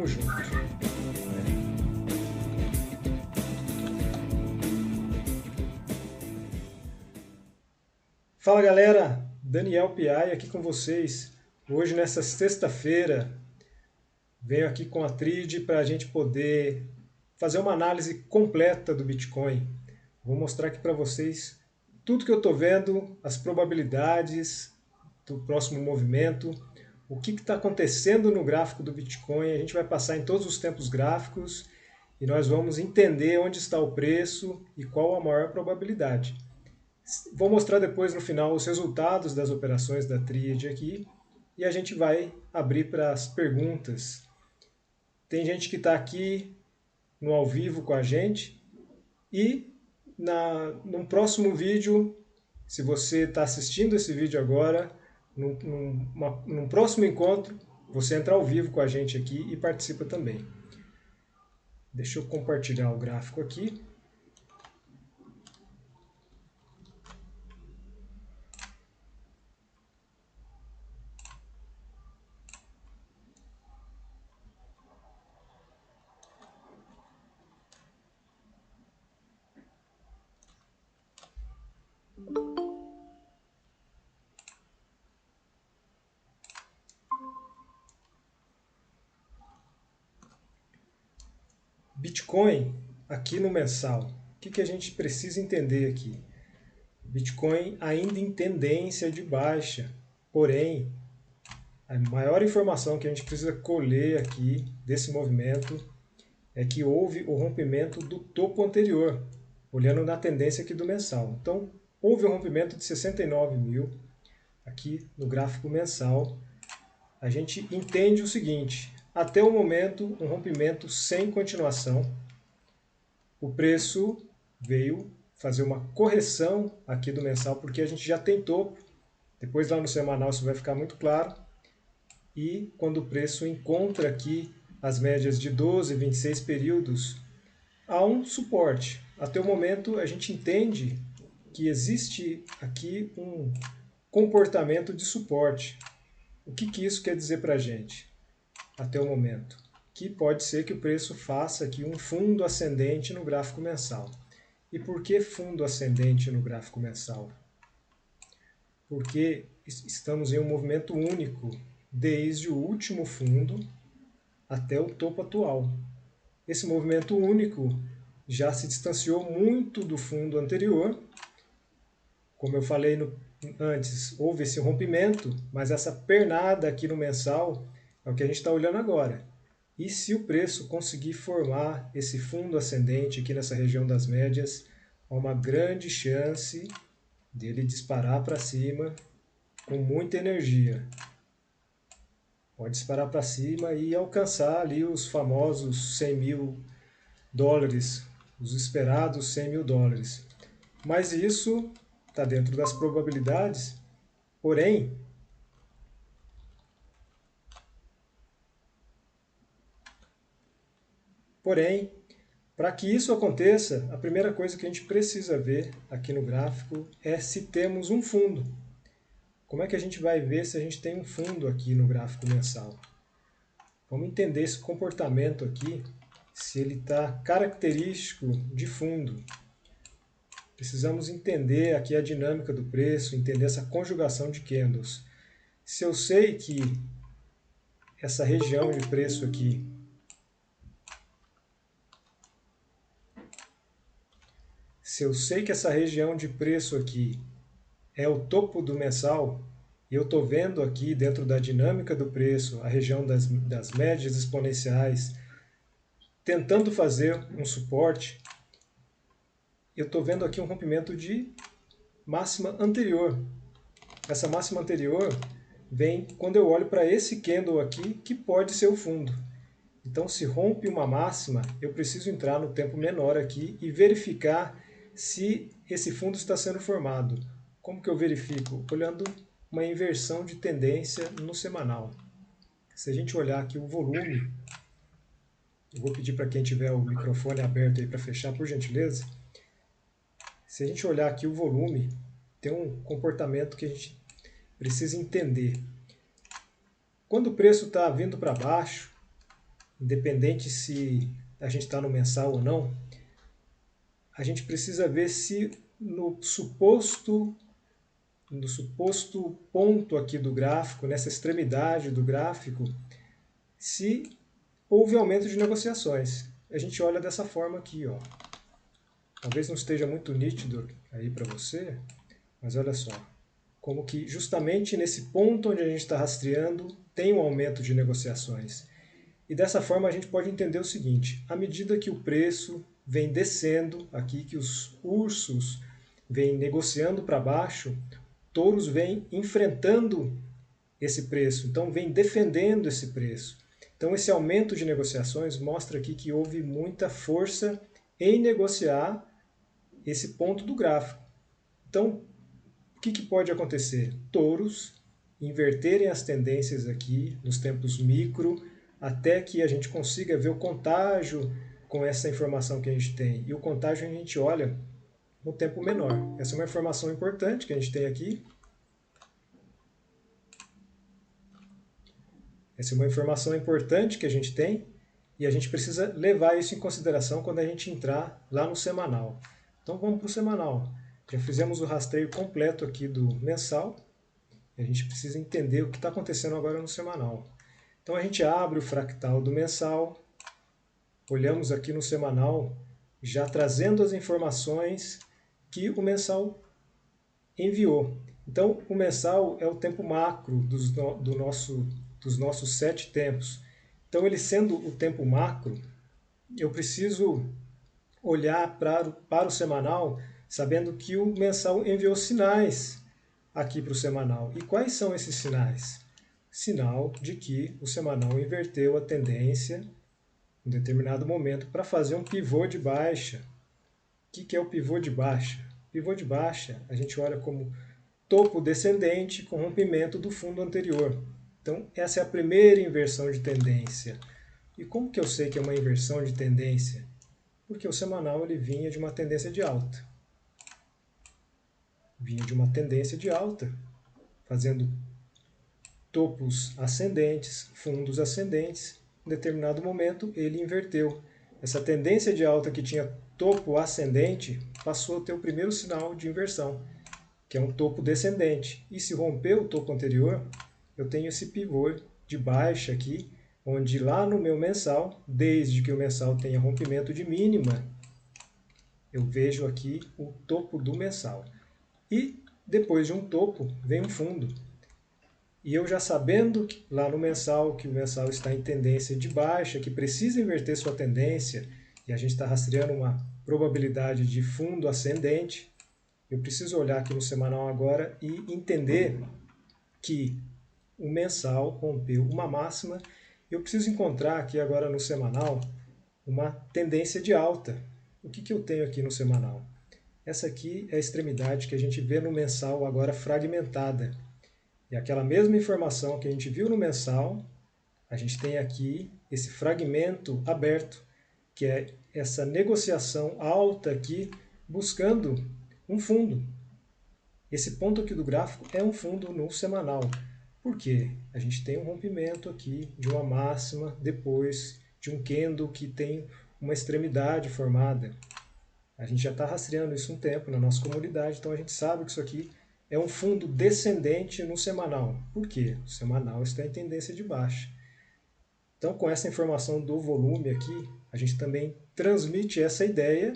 Tamo junto. Fala galera, Daniel Piai aqui com vocês. Hoje nessa sexta-feira venho aqui com a Trid para a gente poder fazer uma análise completa do Bitcoin. Vou mostrar aqui para vocês tudo que eu estou vendo, as probabilidades do próximo movimento, o que está acontecendo no gráfico do Bitcoin. A gente vai passar em todos os tempos gráficos e nós vamos entender onde está o preço e qual a maior probabilidade. Vou mostrar depois no final os resultados das operações da Tríade aqui e a gente vai abrir para as perguntas. Tem gente que está aqui no ao vivo com a gente e num próximo vídeo, se você está assistindo esse vídeo agora, num próximo encontro, você entra ao vivo com a gente aqui e participa também. Deixa eu compartilhar o gráfico aqui. Bitcoin aqui no mensal. O que a gente precisa entender aqui? Bitcoin ainda em tendência de baixa, porém, a maior informação que a gente precisa colher aqui desse movimento é que houve o rompimento do topo anterior, olhando na tendência aqui do mensal. Então, houve o rompimento de 69 mil aqui no gráfico mensal. A gente entende o seguinte: até o momento, um rompimento sem continuação. O preço veio fazer uma correção aqui do mensal, porque a gente já tem topo. Depois lá no semanal isso vai ficar muito claro. E quando o preço encontra aqui as médias de 12, 26 períodos, há um suporte. Até o momento a gente entende que existe aqui um comportamento de suporte. O que isso quer dizer para a gente até o momento? Que pode ser que o preço faça aqui um fundo ascendente no gráfico mensal. E por que fundo ascendente no gráfico mensal? Porque estamos em um movimento único desde o último fundo até o topo atual. Esse movimento único já se distanciou muito do fundo anterior. Como eu falei antes, houve esse rompimento, mas essa pernada aqui no mensal é o que a gente está olhando agora. E se o preço conseguir formar esse fundo ascendente aqui nessa região das médias, há uma grande chance dele disparar para cima com muita energia. Pode disparar para cima e alcançar ali os famosos 100 mil dólares, os esperados 100 mil dólares. Mas isso está dentro das probabilidades, porém, para que isso aconteça, a primeira coisa que a gente precisa ver aqui no gráfico é se temos um fundo. Como é que a gente vai ver se a gente tem um fundo aqui no gráfico mensal? Vamos entender esse comportamento aqui, se ele está característico de fundo. Precisamos entender aqui a dinâmica do preço, entender essa conjugação de candles. Se eu sei que essa região de preço aqui é o topo do mensal, e eu estou vendo aqui dentro da dinâmica do preço a região das médias exponenciais tentando fazer um suporte, eu estou vendo aqui um rompimento de máxima anterior. Essa máxima anterior vem quando eu olho para esse candle aqui, que pode ser o fundo. Então, se rompe uma máxima, eu preciso entrar no tempo menor aqui e verificar se esse fundo está sendo formado. Como que eu verifico? Olhando uma inversão de tendência no semanal. Se a gente olhar aqui o volume, eu vou pedir para quem tiver o microfone aberto aí para fechar, por gentileza. Se a gente olhar aqui o volume, tem um comportamento que a gente precisa entender. Quando o preço está vindo para baixo, independente se a gente está no mensal ou não, a gente precisa ver se no suposto ponto aqui do gráfico, nessa extremidade do gráfico, se houve aumento de negociações. A gente olha dessa forma aqui, ó. Talvez não esteja muito nítido aí para você, mas olha só. Como que justamente nesse ponto onde a gente está rastreando tem um aumento de negociações. E dessa forma a gente pode entender o seguinte: à medida que o preço vem descendo, aqui que os ursos vêm negociando para baixo, touros vêm enfrentando esse preço, então vem defendendo esse preço. Então esse aumento de negociações mostra aqui que houve muita força em negociar esse ponto do gráfico. Então, o que pode acontecer? Touros inverterem as tendências aqui nos tempos micro, até que a gente consiga ver o contágio com essa informação que a gente tem. E o contágio a gente olha no tempo menor. Essa é uma informação importante que a gente tem aqui. Essa é uma informação importante que a gente tem e a gente precisa levar isso em consideração quando a gente entrar lá no semanal. Então vamos para o semanal. Já fizemos o rastreio completo aqui do mensal. A gente precisa entender o que está acontecendo agora no semanal. Então a gente abre o fractal do mensal, olhamos aqui no semanal, já trazendo as informações que o mensal enviou. Então o mensal é o tempo macro dos nossos 7 tempos. Então ele sendo o tempo macro, eu preciso olhar para o semanal sabendo que o mensal enviou sinais aqui para o semanal. E quais são esses sinais? Sinal de que o semanal inverteu a tendência em determinado momento para fazer um pivô de baixa. O que é o pivô de baixa? Pivô de baixa a gente olha como topo descendente com rompimento do fundo anterior. Então essa é a primeira inversão de tendência. E como que eu sei que é uma inversão de tendência? Porque o semanal ele vinha de uma tendência de alta. Vinha de uma tendência de alta, fazendo topos ascendentes, fundos ascendentes. Em determinado momento ele inverteu. Essa tendência de alta que tinha topo ascendente passou a ter o primeiro sinal de inversão, que é um topo descendente. E se romper o topo anterior, eu tenho esse pivô de baixa aqui, onde lá no meu mensal, desde que o mensal tenha rompimento de mínima, eu vejo aqui o topo do mensal. E depois de um topo, vem um fundo. E eu já sabendo lá no mensal que o mensal está em tendência de baixa, que precisa inverter sua tendência, e a gente está rastreando uma probabilidade de fundo ascendente, eu preciso olhar aqui no semanal agora e entender que o mensal rompeu uma máxima. Eu preciso encontrar aqui agora no semanal uma tendência de alta. O que eu tenho aqui no semanal? Essa aqui é a extremidade que a gente vê no mensal agora fragmentada. E aquela mesma informação que a gente viu no mensal, a gente tem aqui esse fragmento aberto, que é essa negociação alta aqui, buscando um fundo. Esse ponto aqui do gráfico é um fundo no semanal. Por quê? A gente tem um rompimento aqui de uma máxima depois de um candle que tem uma extremidade formada. A gente já está rastreando isso um tempo na nossa comunidade, então a gente sabe que isso aqui é um fundo descendente no semanal. Por quê? O semanal está em tendência de baixa. Então, com essa informação do volume aqui, a gente também transmite essa ideia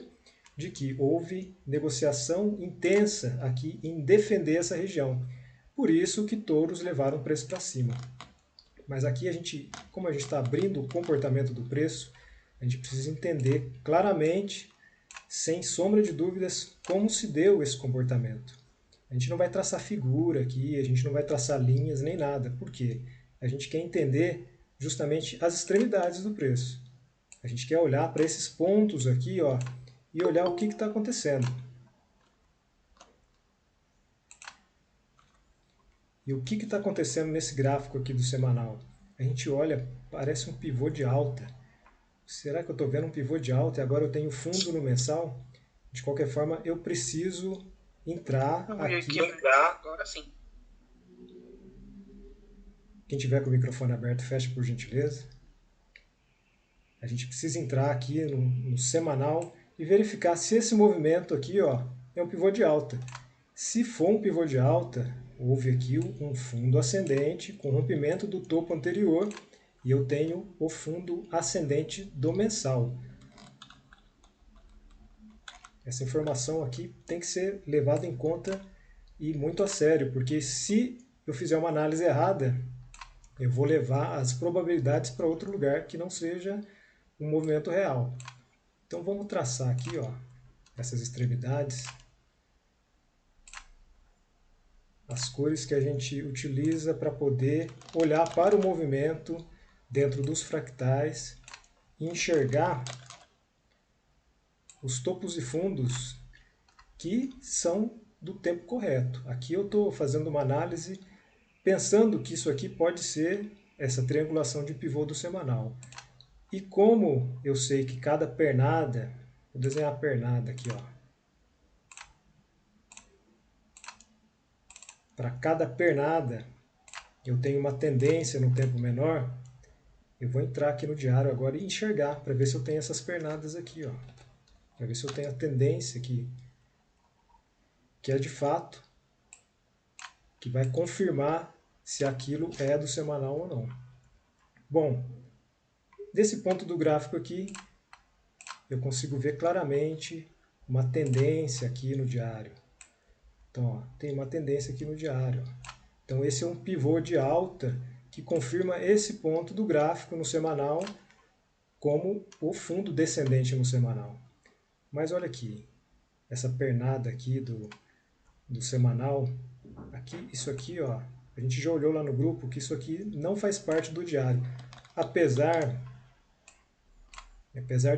de que houve negociação intensa aqui em defender essa região. Por isso que touros levaram o preço para cima. Mas aqui como a gente está abrindo o comportamento do preço, a gente precisa entender claramente, sem sombra de dúvidas, como se deu esse comportamento. A gente não vai traçar figura aqui, a gente não vai traçar linhas nem nada. Por quê? A gente quer entender justamente as extremidades do preço. A gente quer olhar para esses pontos aqui, ó, e olhar o que está acontecendo. E o que está acontecendo nesse gráfico aqui do semanal? A gente olha, parece um pivô de alta. Será que eu estou vendo um pivô de alta e agora eu tenho fundo no mensal? De qualquer forma, eu preciso entrar aqui. Agora sim. Quem tiver com o microfone aberto, feche por gentileza. A gente precisa entrar aqui no semanal e verificar se esse movimento aqui, ó, é um pivô de alta. Se for um pivô de alta, houve aqui um fundo ascendente com rompimento do topo anterior e eu tenho o fundo ascendente do mensal. Essa informação aqui tem que ser levada em conta e muito a sério, porque se eu fizer uma análise errada, eu vou levar as probabilidades para outro lugar que não seja um movimento real. Então vamos traçar aqui, ó, essas extremidades, as cores que a gente utiliza para poder olhar para o movimento dentro dos fractais e enxergar os topos e fundos que são do tempo correto. Aqui eu estou fazendo uma análise pensando que isso aqui pode ser essa triangulação de pivô do semanal. E como eu sei que cada pernada, vou desenhar a pernada aqui, ó. Para cada pernada eu tenho uma tendência no tempo menor, eu vou entrar aqui no diário agora e enxergar para ver se eu tenho essas pernadas aqui, ó. Para ver se eu tenho a tendência aqui, que é de fato, que vai confirmar se aquilo é do semanal ou não. Bom, desse ponto do gráfico aqui, eu consigo ver claramente uma tendência aqui no diário. Então, ó, tem uma tendência aqui no diário. Então, esse é um pivô de alta que confirma esse ponto do gráfico no semanal como o fundo descendente no semanal. Mas olha aqui, essa pernada aqui do semanal, aqui, isso aqui, ó, a gente já olhou lá no grupo que isso aqui não faz parte do diário. Apesar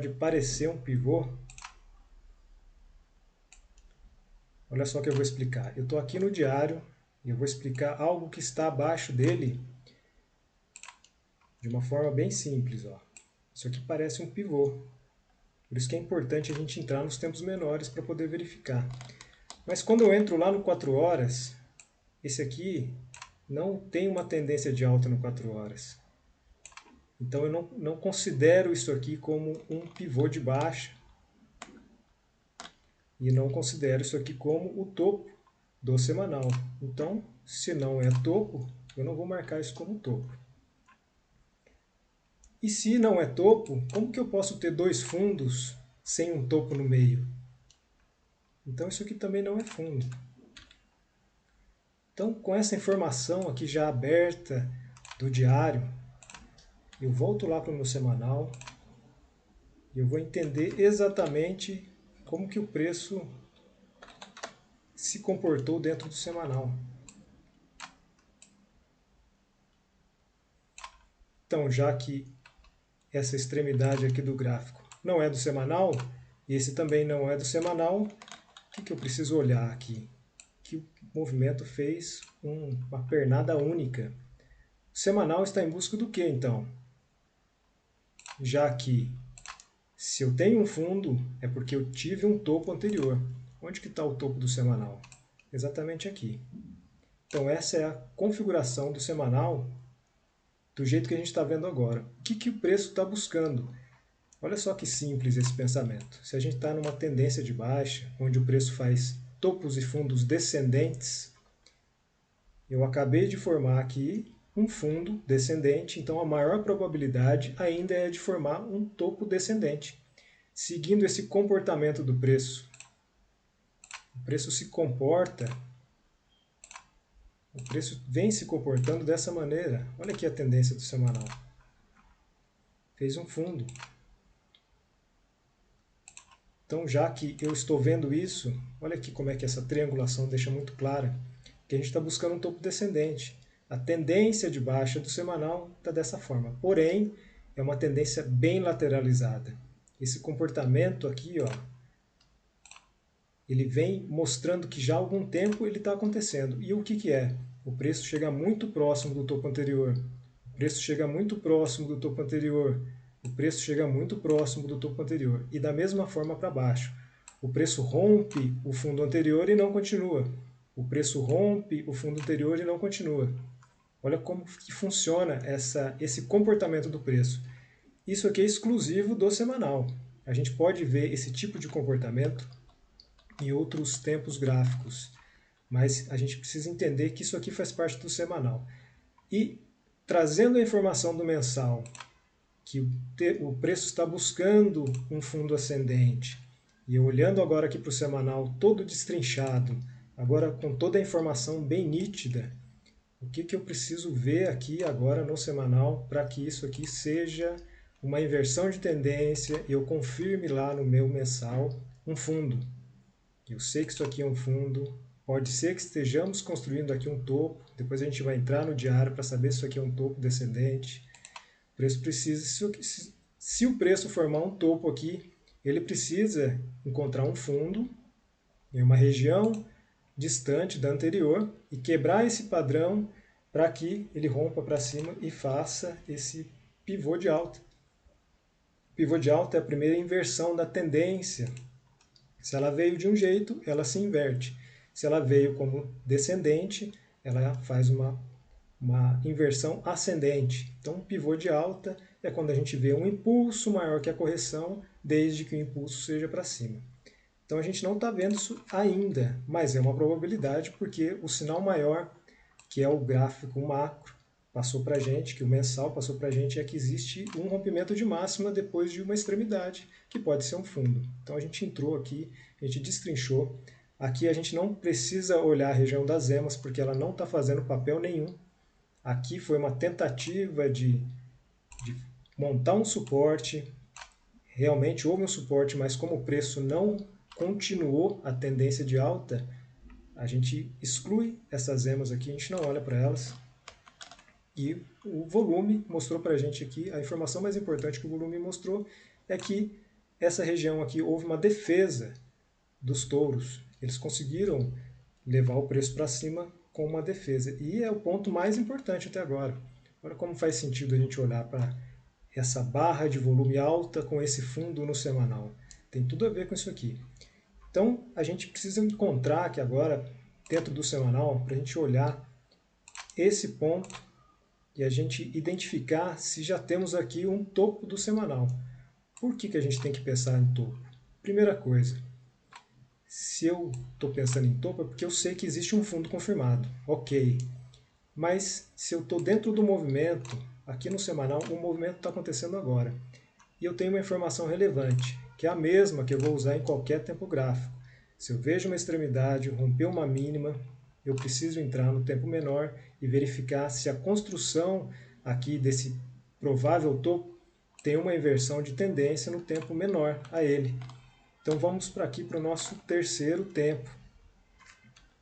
de parecer um pivô, olha só o que eu vou explicar. Eu estou aqui no diário e eu vou explicar algo que está abaixo dele de uma forma bem simples. Ó. Isso aqui parece um pivô. Por isso que é importante a gente entrar nos tempos menores para poder verificar. Mas quando eu entro lá no 4 horas, esse aqui não tem uma tendência de alta no 4 horas. Então eu não considero isso aqui como um pivô de baixa. E não considero isso aqui como o topo do semanal. Então, se não é topo, eu não vou marcar isso como topo. E se não é topo, como que eu posso ter dois fundos sem um topo no meio? Então isso aqui também não é fundo. Então, com essa informação aqui já aberta do diário, eu volto lá para o meu semanal e eu vou entender exatamente como que o preço se comportou dentro do semanal. Então, já que essa extremidade aqui do gráfico não é do semanal, e esse também não é do semanal, o que eu preciso olhar aqui? Que o movimento fez uma pernada única. O semanal está em busca do que, então? Já que se eu tenho um fundo, é porque eu tive um topo anterior. Onde que está o topo do semanal? Exatamente aqui. Então essa é a configuração do semanal do jeito que a gente está vendo agora. O que o preço está buscando? Olha só que simples esse pensamento. Se a gente está numa tendência de baixa, onde o preço faz topos e fundos descendentes, eu acabei de formar aqui um fundo descendente, então a maior probabilidade ainda é de formar um topo descendente. Seguindo esse comportamento do preço, o preço se comporta, o preço vem se comportando dessa maneira. Olha aqui a tendência do semanal. Fez um fundo. Então, já que eu estou vendo isso, olha aqui como é que essa triangulação deixa muito clara que a gente está buscando um topo descendente. A tendência de baixa do semanal está dessa forma, porém, é uma tendência bem lateralizada. Esse comportamento aqui, ó, ele vem mostrando que já há algum tempo ele está acontecendo. E o que é? O preço chega muito próximo do topo anterior. O preço chega muito próximo do topo anterior. O preço chega muito próximo do topo anterior. E da mesma forma para baixo. O preço rompe o fundo anterior e não continua. O preço rompe o fundo anterior e não continua. Olha como que funciona esse comportamento do preço. isso aqui é exclusivo do semanal. A gente pode ver esse tipo de comportamento em outros tempos gráficos, mas a gente precisa entender que isso aqui faz parte do semanal. E trazendo a informação do mensal, que o preço está buscando um fundo ascendente, e olhando agora aqui para o semanal todo destrinchado, agora com toda a informação bem nítida, o que eu preciso ver aqui agora no semanal para que isso aqui seja uma inversão de tendência e eu confirme lá no meu mensal um fundo. Eu sei que isso aqui é um fundo, pode ser que estejamos construindo aqui um topo, depois a gente vai entrar no diário para saber se isso aqui é um topo descendente. O preço precisa, se o preço formar um topo aqui, ele precisa encontrar um fundo em uma região distante da anterior e quebrar esse padrão para que ele rompa para cima e faça esse pivô de alta. O pivô de alta é a primeira inversão da tendência. Se ela veio de um jeito, ela se inverte. Se ela veio como descendente, ela faz uma inversão ascendente. Então, um pivô de alta é quando a gente vê um impulso maior que a correção, desde que o impulso seja para cima. Então, a gente não está vendo isso ainda, mas é uma probabilidade, porque o sinal maior, que é o gráfico macro, passou para a gente, que o mensal passou para a gente, é que existe um rompimento de máxima depois de uma extremidade, que pode ser um fundo. Então, a gente entrou aqui, a gente destrinchou. Aqui a gente não precisa olhar a região das emas, porque ela não está fazendo papel nenhum. Aqui foi uma tentativa de montar um suporte, realmente houve um suporte, mas como o preço não continuou a tendência de alta, a gente exclui essas emas aqui, a gente não olha para elas. E o volume mostrou para a gente aqui, a informação mais importante que o volume mostrou é que essa região aqui houve uma defesa dos touros. Eles conseguiram levar o preço para cima com uma defesa. E é o ponto mais importante até agora. Olha como faz sentido a gente olhar para essa barra de volume alta com esse fundo no semanal. Tem tudo a ver com isso aqui. Então, a gente precisa encontrar aqui agora, dentro do semanal, para a gente olhar esse ponto e a gente identificar se já temos aqui um topo do semanal. Por que a gente tem que pensar em topo? Primeira coisa, se eu estou pensando em topo é porque eu sei que existe um fundo confirmado. Ok. Mas se eu estou dentro do movimento, aqui no semanal, o movimento está acontecendo agora. E eu tenho uma informação relevante, que é a mesma que eu vou usar em qualquer tempo gráfico. Se eu vejo uma extremidade, romper uma mínima, eu preciso entrar no tempo menor e verificar se a construção aqui desse provável topo tem uma inversão de tendência no tempo menor a ele. Então vamos para aqui para o nosso terceiro tempo,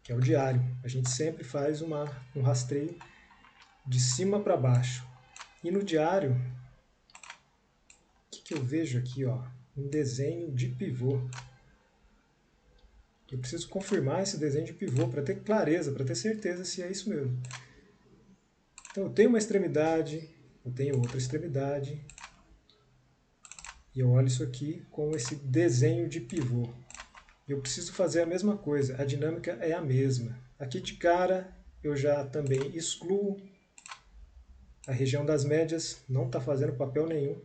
que é o diário. A gente sempre faz um rastreio de cima para baixo. E no diário, o que eu vejo aqui? Ó, um desenho de pivô. Eu preciso confirmar esse desenho de pivô para ter clareza, para ter certeza se é isso mesmo. Então eu tenho uma extremidade, eu tenho outra extremidade, e eu olho isso aqui com esse desenho de pivô. Eu preciso fazer a mesma coisa, a dinâmica é a mesma. Aqui de cara eu já também excluo a região das médias, não está fazendo papel nenhum.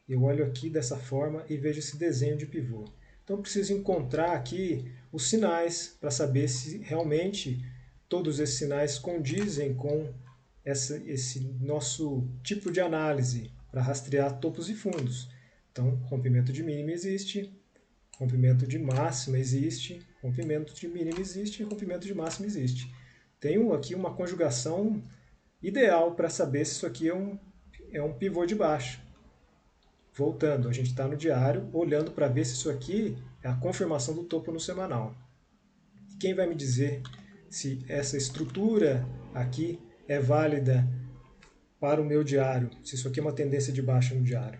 Eu olho aqui dessa forma e vejo esse desenho de pivô. Então eu preciso encontrar aqui os sinais para saber se realmente todos esses sinais condizem com esse nosso tipo de análise para rastrear topos e fundos. Então, rompimento de mínima existe, rompimento de máxima existe, rompimento de mínima existe, rompimento de máxima existe. Tenho aqui uma conjugação ideal para saber se isso aqui é um pivô de baixo. Voltando, a gente está no diário, olhando para ver se isso aqui é a confirmação do topo no semanal. E quem vai me dizer se essa estrutura aqui é válida para o meu diário, se isso aqui é uma tendência de baixa no diário?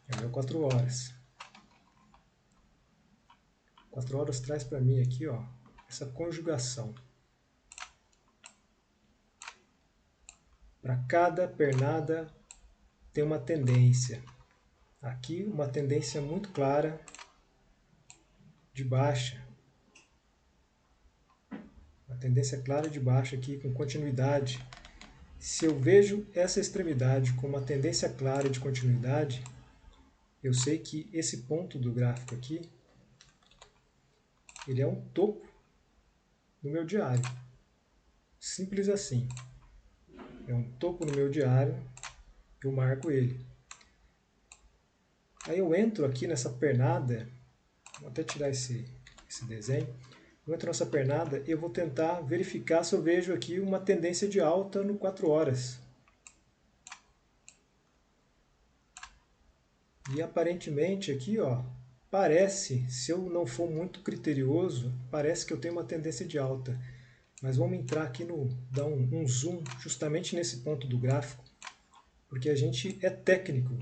É o meu 4 horas. 4 horas traz para mim aqui, ó, essa conjugação. Para cada pernada tem uma tendência. Aqui uma tendência muito clara de baixa. Uma tendência clara de baixa aqui com continuidade. Se eu vejo essa extremidade com uma tendência clara de continuidade, eu sei que esse ponto do gráfico aqui, ele é um topo no meu diário. Simples assim. É um topo no meu diário, eu marco ele. Aí eu entro aqui nessa pernada, vou até tirar esse desenho, eu entro nessa pernada e eu vou tentar verificar se eu vejo aqui uma tendência de alta no 4 horas. E aparentemente aqui, ó, parece, se eu não for muito criterioso, parece que eu tenho uma tendência de alta. Mas vamos entrar aqui dar um zoom justamente nesse ponto do gráfico, porque a gente é técnico.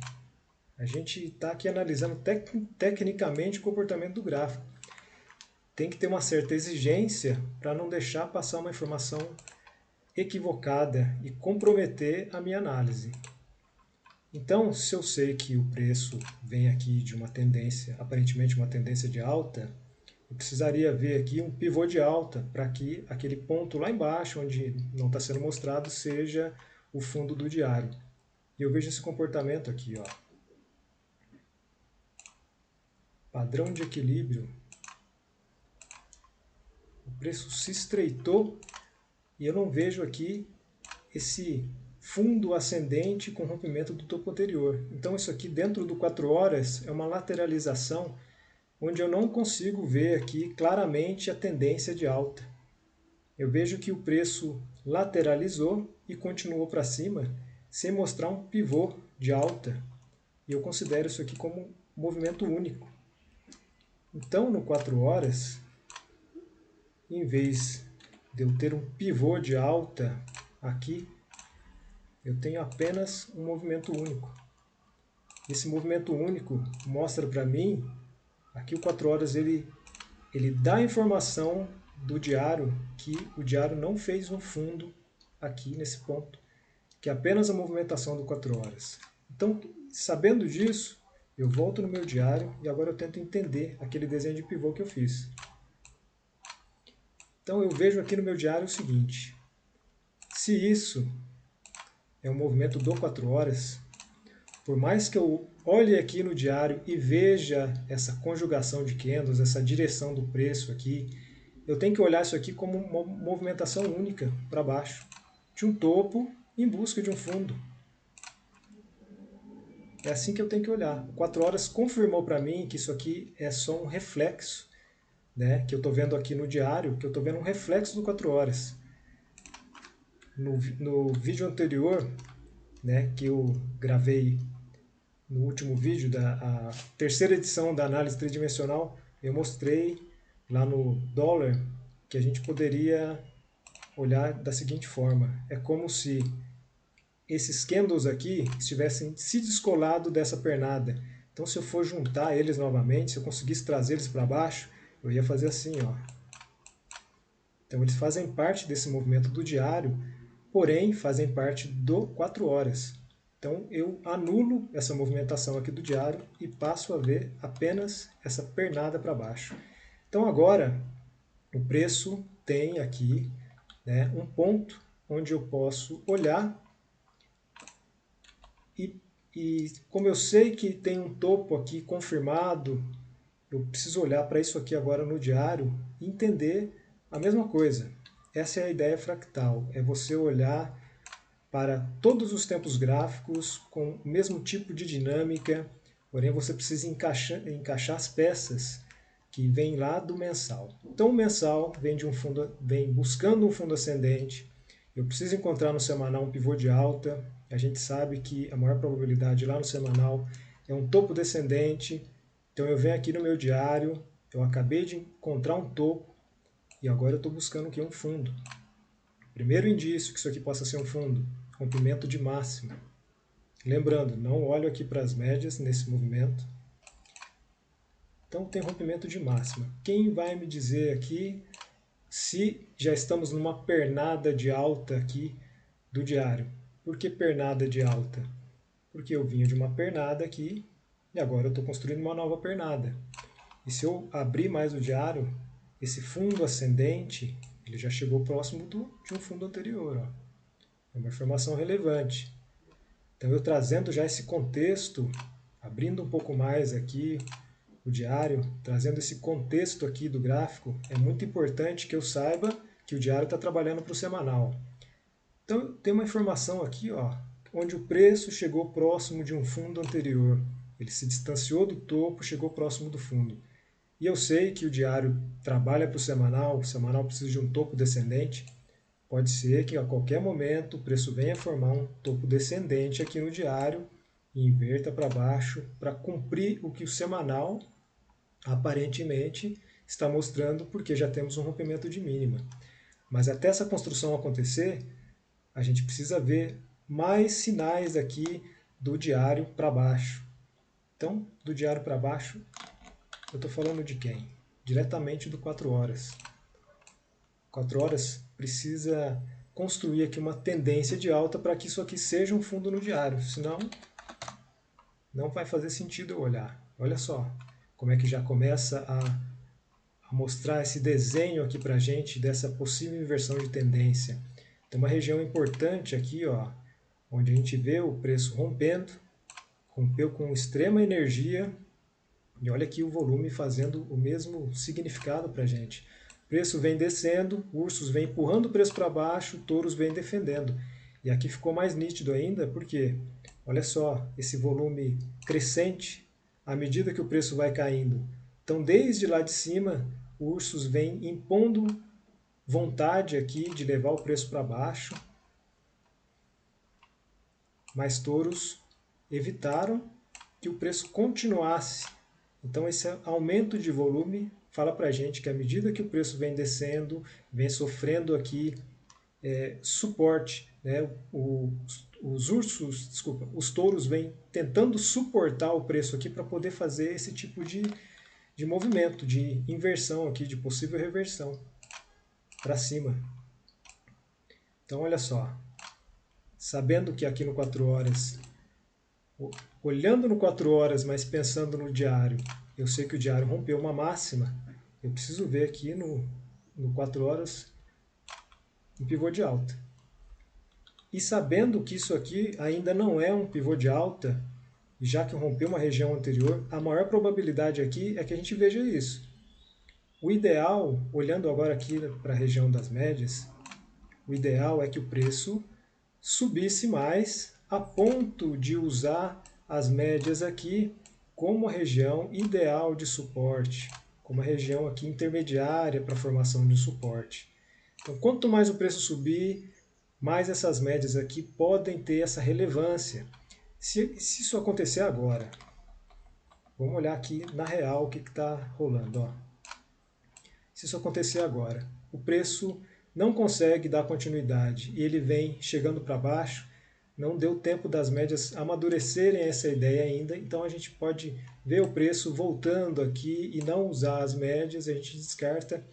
A gente está aqui analisando tecnicamente o comportamento do gráfico. Tem que ter uma certa exigência para não deixar passar uma informação equivocada e comprometer a minha análise. Então, se eu sei que o preço vem aqui de uma tendência, aparentemente uma tendência de alta, eu precisaria ver aqui um pivô de alta para que aquele ponto lá embaixo, onde não está sendo mostrado, seja o fundo do diário. E eu vejo esse comportamento aqui, ó. Padrão de equilíbrio. O preço se estreitou e eu não vejo aqui esse fundo ascendente com rompimento do topo anterior. Então isso aqui dentro do 4 horas é uma lateralização onde eu não consigo ver aqui claramente a tendência de alta. Eu vejo que o preço lateralizou e continuou para cima sem mostrar um pivô de alta. E eu considero isso aqui como um movimento único. Então no 4 horas, em vez de eu ter um pivô de alta aqui, eu tenho apenas um movimento único. Esse movimento único mostra para mim, aqui o 4 horas ele dá a informação do diário que o diário não fez um fundo aqui nesse ponto, que é apenas a movimentação do 4 horas. Então, sabendo disso, eu volto no meu diário e agora eu tento entender aquele desenho de pivô que eu fiz. Então eu vejo aqui no meu diário o seguinte: se isso é um movimento do 4 horas, por mais que eu olhe aqui no diário e veja essa conjugação de candles, essa direção do preço aqui, eu tenho que olhar isso aqui como uma movimentação única para baixo, de um topo em busca de um fundo. É assim que eu tenho que olhar. O 4 horas confirmou para mim que isso aqui é só um reflexo, né, que eu estou vendo aqui no diário, que eu estou vendo um reflexo do 4 horas. No vídeo anterior, né, que eu gravei no último vídeo, a terceira edição da análise tridimensional, eu mostrei lá no dólar que a gente poderia olhar da seguinte forma. É como se esses candles aqui estivessem se descolado dessa pernada. Então se eu for juntar eles novamente, se eu conseguisse trazer eles para baixo, eu ia fazer assim, ó. Então eles fazem parte desse movimento do diário, porém fazem parte do 4 horas. Então eu anulo essa movimentação aqui do diário e passo a ver apenas essa pernada para baixo. Então agora o preço tem aqui, né, um ponto onde eu posso olhar e como eu sei que tem um topo aqui confirmado, eu preciso olhar para isso aqui agora no diário e entender a mesma coisa. Essa é a ideia fractal, é você olhar para todos os tempos gráficos com o mesmo tipo de dinâmica, porém você precisa encaixar as peças que vêm lá do mensal. Então o mensal vem buscando um fundo ascendente, eu preciso encontrar no semanal um pivô de alta, a gente sabe que a maior probabilidade lá no semanal é um topo descendente, então eu venho aqui no meu diário, eu acabei de encontrar um topo e agora eu estou buscando aqui um fundo. Primeiro indício que isso aqui possa ser um fundo, rompimento de máxima. Lembrando, não olho aqui para as médias nesse movimento. Então tem rompimento de máxima. Quem vai me dizer aqui se já estamos numa pernada de alta aqui do diário? Por que pernada de alta? Porque eu vinha de uma pernada aqui e agora eu estou construindo uma nova pernada. E se eu abrir mais o diário, esse fundo ascendente ele já chegou próximo de um fundo anterior. Ó. É uma informação relevante. Então eu trazendo já esse contexto, abrindo um pouco mais aqui o diário, trazendo esse contexto aqui do gráfico, é muito importante que eu saiba que o diário está trabalhando para o semanal. Então tem uma informação aqui, ó, onde o preço chegou próximo de um fundo anterior. Ele se distanciou do topo, chegou próximo do fundo. E eu sei que o diário trabalha para o semanal precisa de um topo descendente. Pode ser que a qualquer momento o preço venha formar um topo descendente aqui no diário e inverta para baixo para cumprir o que o semanal aparentemente está mostrando, porque já temos um rompimento de mínima. Mas até essa construção acontecer, a gente precisa ver mais sinais aqui do diário para baixo. Então, do diário para baixo, eu estou falando de quem? Diretamente do 4 horas. 4 horas precisa construir aqui uma tendência de alta para que isso aqui seja um fundo no diário, senão não vai fazer sentido eu olhar. Olha só como é que já começa a mostrar esse desenho aqui para a gente dessa possível inversão de tendência. Tem uma região importante aqui, ó, onde a gente vê o preço rompendo, rompeu com extrema energia, e olha aqui o volume fazendo o mesmo significado para a gente. O preço vem descendo, ursos vem empurrando o preço para baixo, touros vem defendendo. E aqui ficou mais nítido ainda, porque olha só, esse volume crescente à medida que o preço vai caindo. Então, desde lá de cima, ursos vem impondo vontade aqui de levar o preço para baixo, mas touros evitaram que o preço continuasse. Então esse aumento de volume fala para a gente que à medida que o preço vem descendo, vem sofrendo aqui suporte, né? Os ursos, desculpa, os touros vêm tentando suportar o preço aqui para poder fazer esse tipo de movimento, de inversão aqui, de possível reversão para cima. Então olha só, sabendo que aqui no 4 horas, olhando no 4 horas, mas pensando no diário, eu sei que o diário rompeu uma máxima, eu preciso ver aqui no 4 horas um pivô de alta. E sabendo que isso aqui ainda não é um pivô de alta, já que rompeu uma região anterior, a maior probabilidade aqui é que a gente veja isso. O ideal, olhando agora aqui para a região das médias, o ideal é que o preço subisse mais a ponto de usar as médias aqui como região ideal de suporte, como a região aqui intermediária para a formação de suporte. Então, quanto mais o preço subir, mais essas médias aqui podem ter essa relevância. Se isso acontecer agora, vamos olhar aqui na real o que está rolando. Ó. Se isso acontecer agora, o preço não consegue dar continuidade e ele vem chegando para baixo, não deu tempo das médias amadurecerem essa ideia ainda, então a gente pode ver o preço voltando aqui e não usar as médias, a gente descarta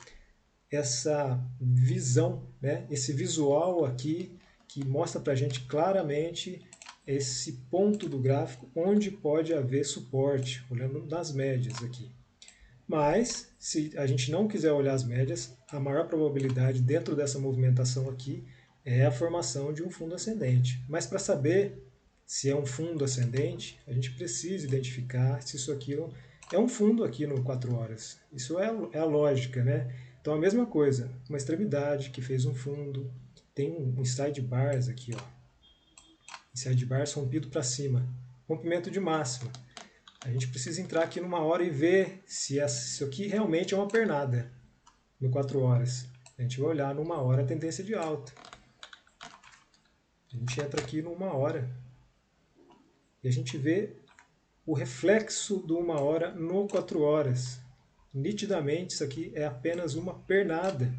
essa visão, né? Esse visual aqui que mostra para a gente claramente esse ponto do gráfico onde pode haver suporte, olhando nas médias aqui. Mas, se a gente não quiser olhar as médias, a maior probabilidade dentro dessa movimentação aqui é a formação de um fundo ascendente. Mas para saber se é um fundo ascendente, a gente precisa identificar se isso aqui é um fundo aqui no 4 horas. Isso é a lógica, né? Então a mesma coisa, uma extremidade que fez um fundo, tem um sidebars aqui, ó. Sidebars rompido para cima, rompimento de máxima. A gente precisa entrar aqui numa hora e ver se isso aqui realmente é uma pernada no 4 horas. A gente vai olhar numa hora a tendência de alta. A gente entra aqui numa hora e a gente vê o reflexo do 1 hora no 4 horas. Nitidamente isso aqui é apenas uma pernada.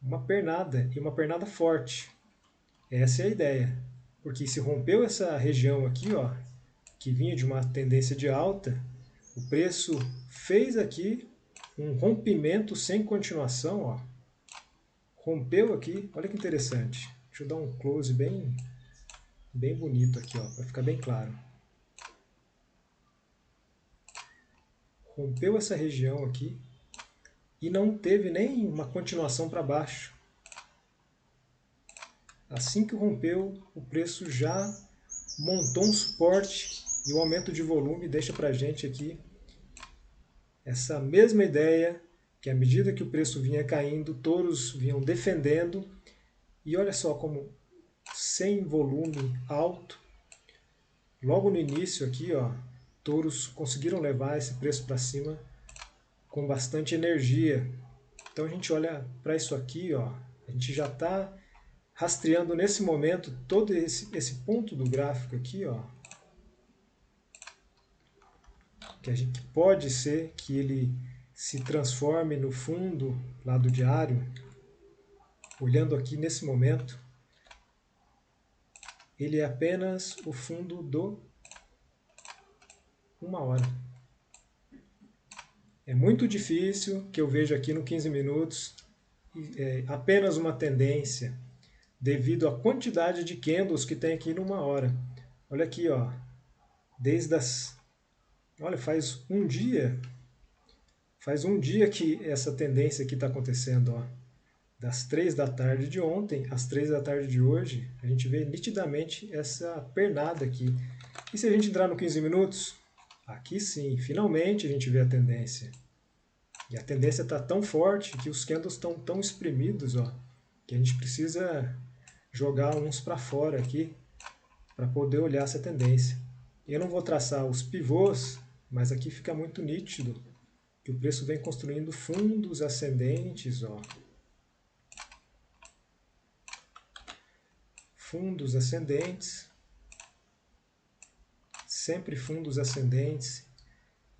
Uma pernada e uma pernada forte. Essa é a ideia. Porque se rompeu essa região aqui, ó, que vinha de uma tendência de alta, o preço fez aqui um rompimento sem continuação, ó. Rompeu aqui, olha que interessante. Deixa eu dar um close bem bonito aqui, ó, para ficar bem claro. Rompeu essa região aqui e não teve nem uma continuação para baixo. Assim que rompeu, o preço já montou um suporte e o aumento de volume deixa para a gente aqui essa mesma ideia, que à medida que o preço vinha caindo, touros vinham defendendo, e olha só como sem volume alto, logo no início aqui, ó, touros conseguiram levar esse preço para cima com bastante energia. Então a gente olha para isso aqui, ó, a gente já está rastreando nesse momento todo esse ponto do gráfico aqui, ó, que a gente pode ser que ele se transforme no fundo lá do diário. Olhando aqui nesse momento, ele é apenas o fundo do 1 hora. É muito difícil que eu veja aqui no 15 minutos apenas uma tendência, devido à quantidade de candles que tem aqui numa hora. Olha aqui, ó, desde as... Olha, faz um dia que essa tendência aqui está acontecendo, ó. Das 3 da tarde de ontem às 3 da tarde de hoje, a gente vê nitidamente essa pernada aqui. E se a gente entrar no 15 minutos, aqui sim, finalmente a gente vê a tendência. E a tendência está tão forte que os candles estão tão espremidos, ó, que a gente precisa jogar uns para fora aqui para poder olhar essa tendência. Eu não vou traçar os pivôs, mas aqui fica muito nítido que o preço vem construindo fundos ascendentes, ó. Fundos ascendentes, sempre fundos ascendentes,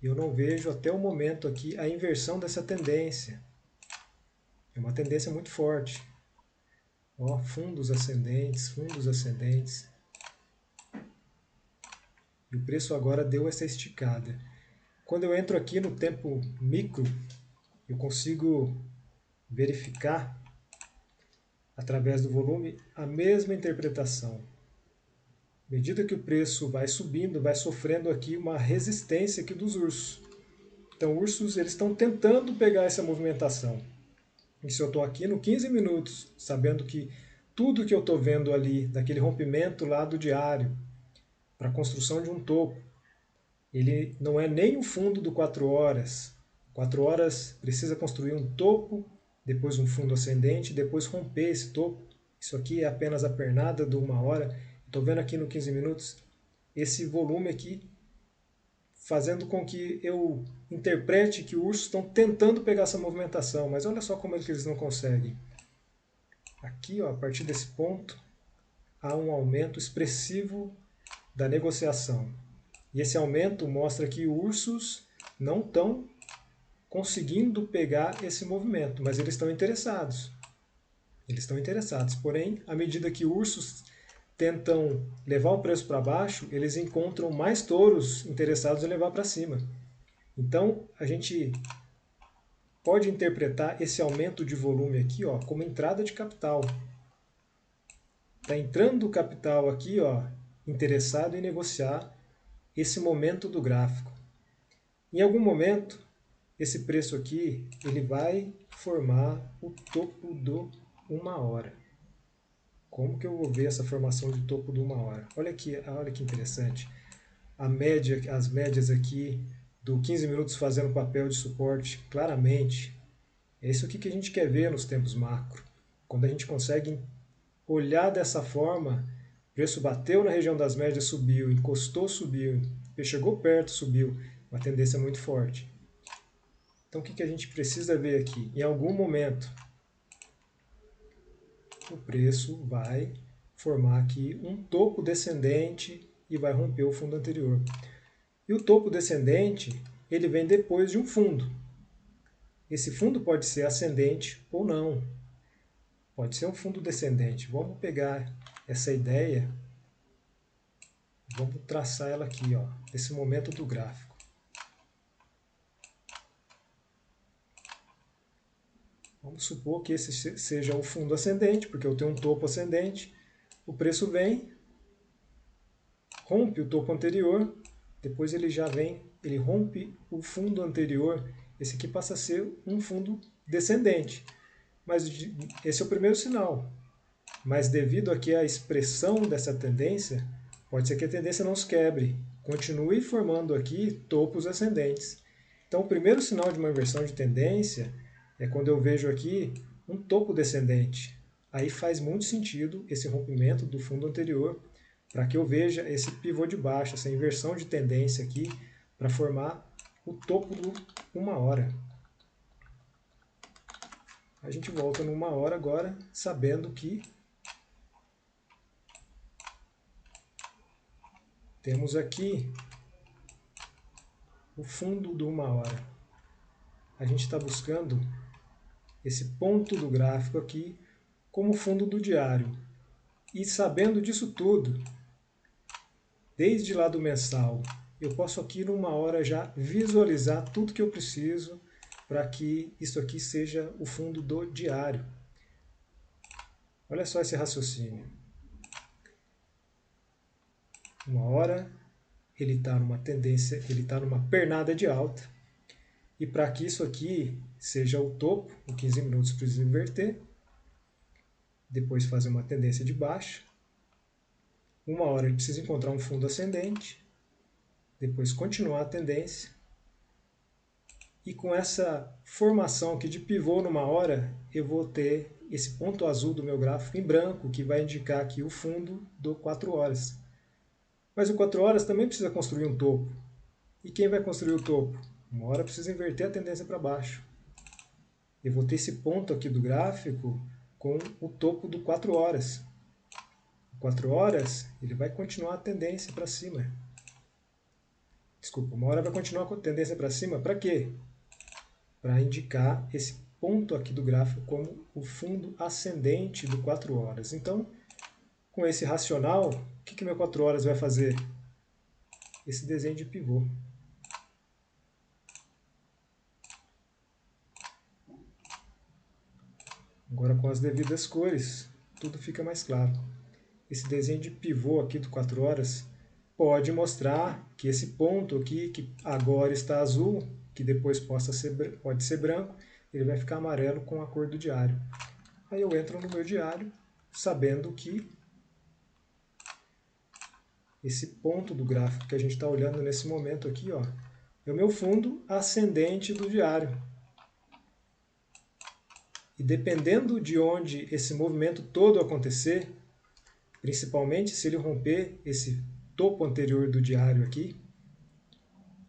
e eu não vejo até o momento aqui a inversão dessa tendência. É uma tendência muito forte. Ó, fundos ascendentes, fundos ascendentes. E o preço agora deu essa esticada. Quando eu entro aqui no tempo micro, eu consigo verificar, através do volume, a mesma interpretação. À medida que o preço vai subindo, vai sofrendo aqui uma resistência aqui dos ursos. Então, ursos eles estão tentando pegar essa movimentação. E se eu estou aqui no 15 minutos, sabendo que tudo que eu estou vendo ali, daquele rompimento lá do diário, para a construção de um topo, ele não é nem o fundo do 4 horas. 4 horas precisa construir um topo, depois um fundo ascendente, depois romper esse topo. Isso aqui é apenas a pernada do 1 hora. Estou vendo aqui no 15 minutos esse volume aqui, fazendo com que eu interprete que os ursos estão tentando pegar essa movimentação, mas olha só como é que eles não conseguem. Aqui, ó, a partir desse ponto, há um aumento expressivo da negociação. E esse aumento mostra que os ursos não estão conseguindo pegar esse movimento, mas eles estão interessados. Eles estão interessados. Porém, à medida que os ursos tentam levar o preço para baixo, eles encontram mais touros interessados em levar para cima. Então, a gente pode interpretar esse aumento de volume aqui, ó, como entrada de capital. Está entrando capital aqui, ó, interessado em negociar esse momento do gráfico. Em algum momento, esse preço aqui ele vai formar o topo do 1 hora. Como que eu vou ver essa formação de topo do 1 hora? Olha que interessante. As médias aqui do 15 minutos fazendo papel de suporte claramente. É isso aqui que a gente quer ver nos tempos macro. Quando a gente consegue olhar dessa forma, o preço bateu na região das médias, subiu, encostou, subiu, chegou perto, subiu, uma tendência muito forte. Então o que a gente precisa ver aqui? Em algum momento, o preço vai formar aqui um topo descendente e vai romper o fundo anterior. E o topo descendente, ele vem depois de um fundo. Esse fundo pode ser ascendente ou não. Pode ser um fundo descendente. Vamos pegar essa ideia, vamos traçar ela aqui, ó, nesse momento do gráfico. Vamos supor que esse seja o fundo ascendente, porque eu tenho um topo ascendente. O preço vem, rompe o topo anterior, depois ele já vem, ele rompe o fundo anterior. Esse aqui passa a ser um fundo descendente. Mas esse é o primeiro sinal. mas devido aqui à expressão dessa tendência, pode ser que a tendência não se quebre. Continue formando aqui topos ascendentes. Então, o primeiro sinal de uma inversão de tendência é quando eu vejo aqui um topo descendente. Aí faz muito sentido esse rompimento do fundo anterior para que eu veja esse pivô de baixa, essa inversão de tendência aqui, para formar o topo do 1 hora. A gente volta no 1 hora agora, sabendo que temos aqui o fundo do 1 hora. A gente está buscando esse ponto do gráfico aqui como fundo do diário. E sabendo disso tudo, desde lá do mensal, eu posso aqui no 1 hora já visualizar tudo que eu preciso para que isso aqui seja o fundo do diário. Olha só esse raciocínio. 1 hora, ele está numa tendência, ele está numa pernada de alta. E para que isso aqui seja o topo, o 15 minutos precisa inverter. Depois fazer uma tendência de baixa. 1 hora ele precisa encontrar um fundo ascendente. Depois continuar a tendência. E com essa formação aqui de pivô no 1 hora, eu vou ter esse ponto azul do meu gráfico em branco, que vai indicar aqui o fundo do 4 horas. Mas o 4 horas também precisa construir um topo. E quem vai construir o topo? 1 hora precisa inverter a tendência para baixo. Eu vou ter esse ponto aqui do gráfico com o topo do 4 horas. O 4 horas, ele vai continuar a tendência para cima. Desculpa, 1 hora vai continuar com a tendência para cima. Para quê? Para indicar esse ponto aqui do gráfico como o fundo ascendente do 4 horas. Então, com esse racional, o que meu 4 horas vai fazer? Esse desenho de pivô. Agora com as devidas cores, tudo fica mais claro. Esse desenho de pivô aqui do 4 horas pode mostrar que esse ponto aqui, que agora está azul, que depois pode ser branco, ele vai ficar amarelo com a cor do diário. Aí eu entro no meu diário, sabendo que esse ponto do gráfico que a gente está olhando nesse momento aqui, ó, é o meu fundo ascendente do diário. E dependendo de onde esse movimento todo acontecer, principalmente se ele romper esse topo anterior do diário aqui,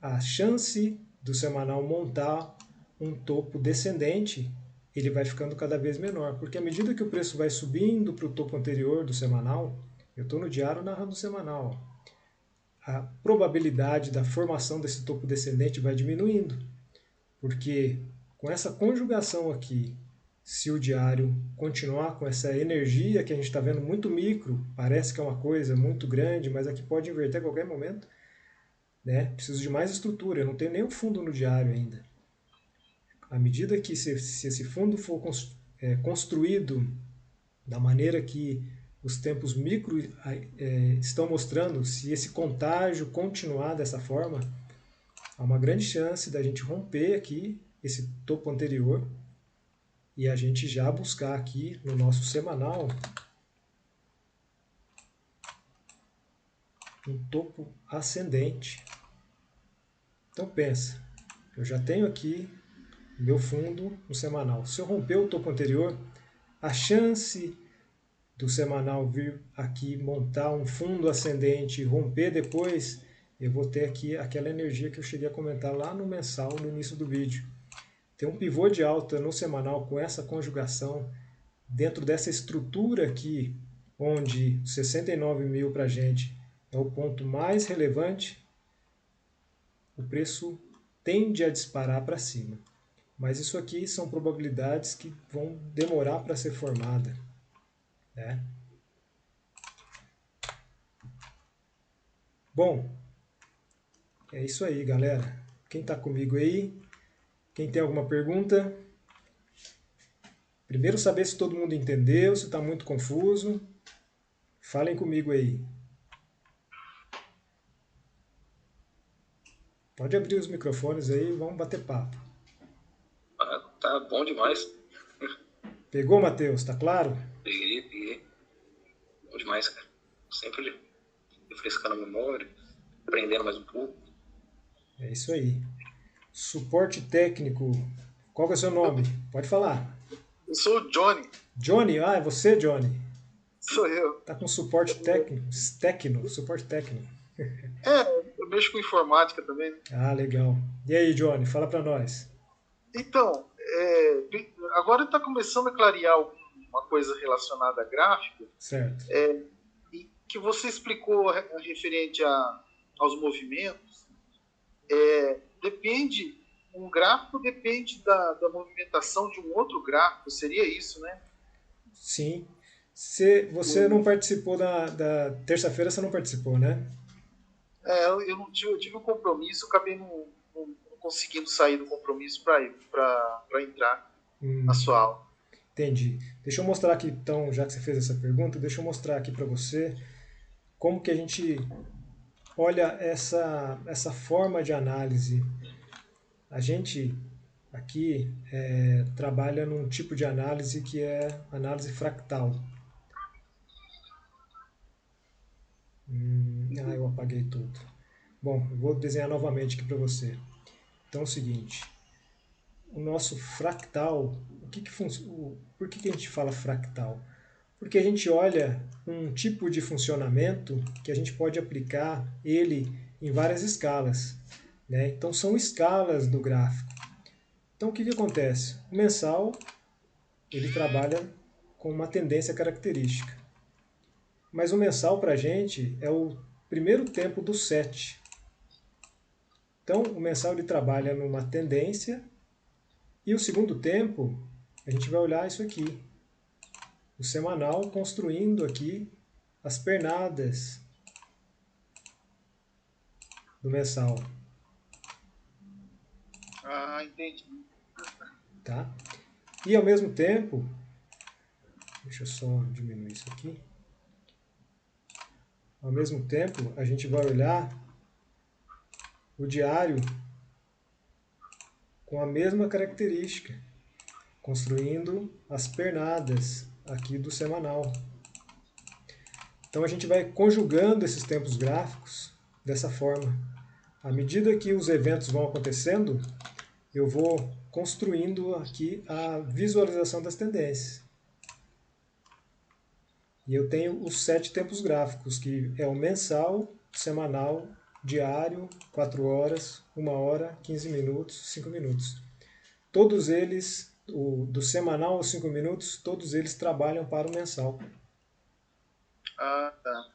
a chance do semanal montar um topo descendente, ele vai ficando cada vez menor, porque à medida que o preço vai subindo para o topo anterior do semanal, eu estou no diário narrando o semanal, a probabilidade da formação desse topo descendente vai diminuindo, porque com essa conjugação aqui, se o diário continuar com essa energia que a gente está vendo muito micro, parece que é uma coisa muito grande, mas aqui pode inverter a qualquer momento, né? Preciso de mais estrutura, eu não tenho nenhum fundo no diário ainda. À medida que se esse fundo for construído da maneira que os tempos micro estão mostrando, se esse contágio continuar dessa forma, há uma grande chance da gente romper aqui esse topo anterior e a gente já buscar aqui no nosso semanal um topo ascendente. Então pensa, eu já tenho aqui meu fundo no semanal. Se eu romper o topo anterior, a chance do semanal vir aqui montar um fundo ascendente e romper depois, eu vou ter aqui aquela energia que eu cheguei a comentar lá no mensal, no início do vídeo. Ter um pivô de alta no semanal com essa conjugação, dentro dessa estrutura aqui, onde 69 mil para a gente é o ponto mais relevante, o preço tende a disparar para cima. Mas isso aqui são probabilidades que vão demorar para ser formada, né? Bom, é isso aí, galera. Quem está comigo aí? Quem tem alguma pergunta? Primeiro saber se todo mundo entendeu, se está muito confuso. Falem comigo aí. Pode abrir os microfones aí e vamos bater papo. Tá bom demais. Pegou, Matheus? Tá claro? Peguei. demais, cara. Sempre refrescando a memória, aprendendo mais um pouco. É isso aí. Suporte técnico. Qual que é o seu Eu, nome? Pode falar. eu sou o Johnny, Johnny? Ah, é você, Johnny. sou eu. Tá com suporte técnico. Suporte técnico. É, eu mexo com informática também, né? Ah, legal. E aí, Johnny, fala pra nós. Então, agora está começando a clarear uma coisa relacionada a gráfico, Certo. e que você explicou referente aos movimentos. Depende, um gráfico depende da movimentação de um outro gráfico, seria isso, né? Sim. Você não participou da terça-feira, você não participou, né? Eu não tive, eu tive um compromisso, eu acabei não conseguindo sair do compromisso para entrar na Hum, sua aula. entendi. Deixa eu mostrar aqui, então, já que você fez essa pergunta, deixa eu mostrar aqui para você como que a gente olha essa forma de análise. A gente aqui trabalha num tipo de análise que é análise fractal. Eu apaguei tudo. Bom, eu vou desenhar novamente aqui para você. Então é o seguinte, o nosso fractal, por que a gente fala fractal? Porque a gente olha um tipo de funcionamento que a gente pode aplicar ele em várias escalas, né? Então são escalas do gráfico. Então o que acontece? O mensal ele trabalha com uma tendência característica, mas o mensal para a gente é o primeiro tempo do set. Então o mensal ele trabalha numa tendência e o segundo tempo a gente vai olhar isso aqui, o semanal construindo aqui as pernadas do mensal, Ah, entendi. tá? E ao mesmo tempo, deixa eu só diminuir isso aqui. Ao mesmo tempo, a gente vai olhar o diário com a mesma característica, construindo as pernadas aqui do semanal. Então a gente vai conjugando esses tempos gráficos dessa forma. À medida que os eventos vão acontecendo, eu vou construindo aqui a visualização das tendências. E eu tenho os 7 tempos gráficos, que é o mensal, semanal, diário, 4 horas, 1 hora, 15 minutos, 5 minutos. Todos eles, do semanal aos 5 minutos, todos eles trabalham para o mensal. Ah, tá.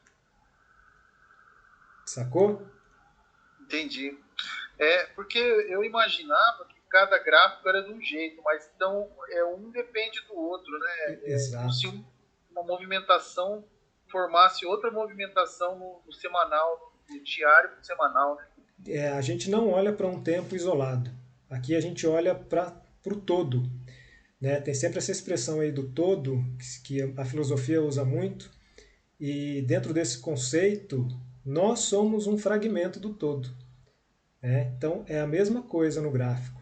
Sacou? Entendi. Porque eu imaginava que cada gráfico era de um jeito, mas então um depende do outro, né? Como se Exato. uma movimentação formasse outra movimentação no semanal, no diário pro semanal, né? A gente não olha para um tempo isolado. Aqui a gente olha para o todo. Né? Tem sempre essa expressão aí do todo, que a filosofia usa muito, e dentro desse conceito, nós somos um fragmento do todo. Né? Então é a mesma coisa no gráfico.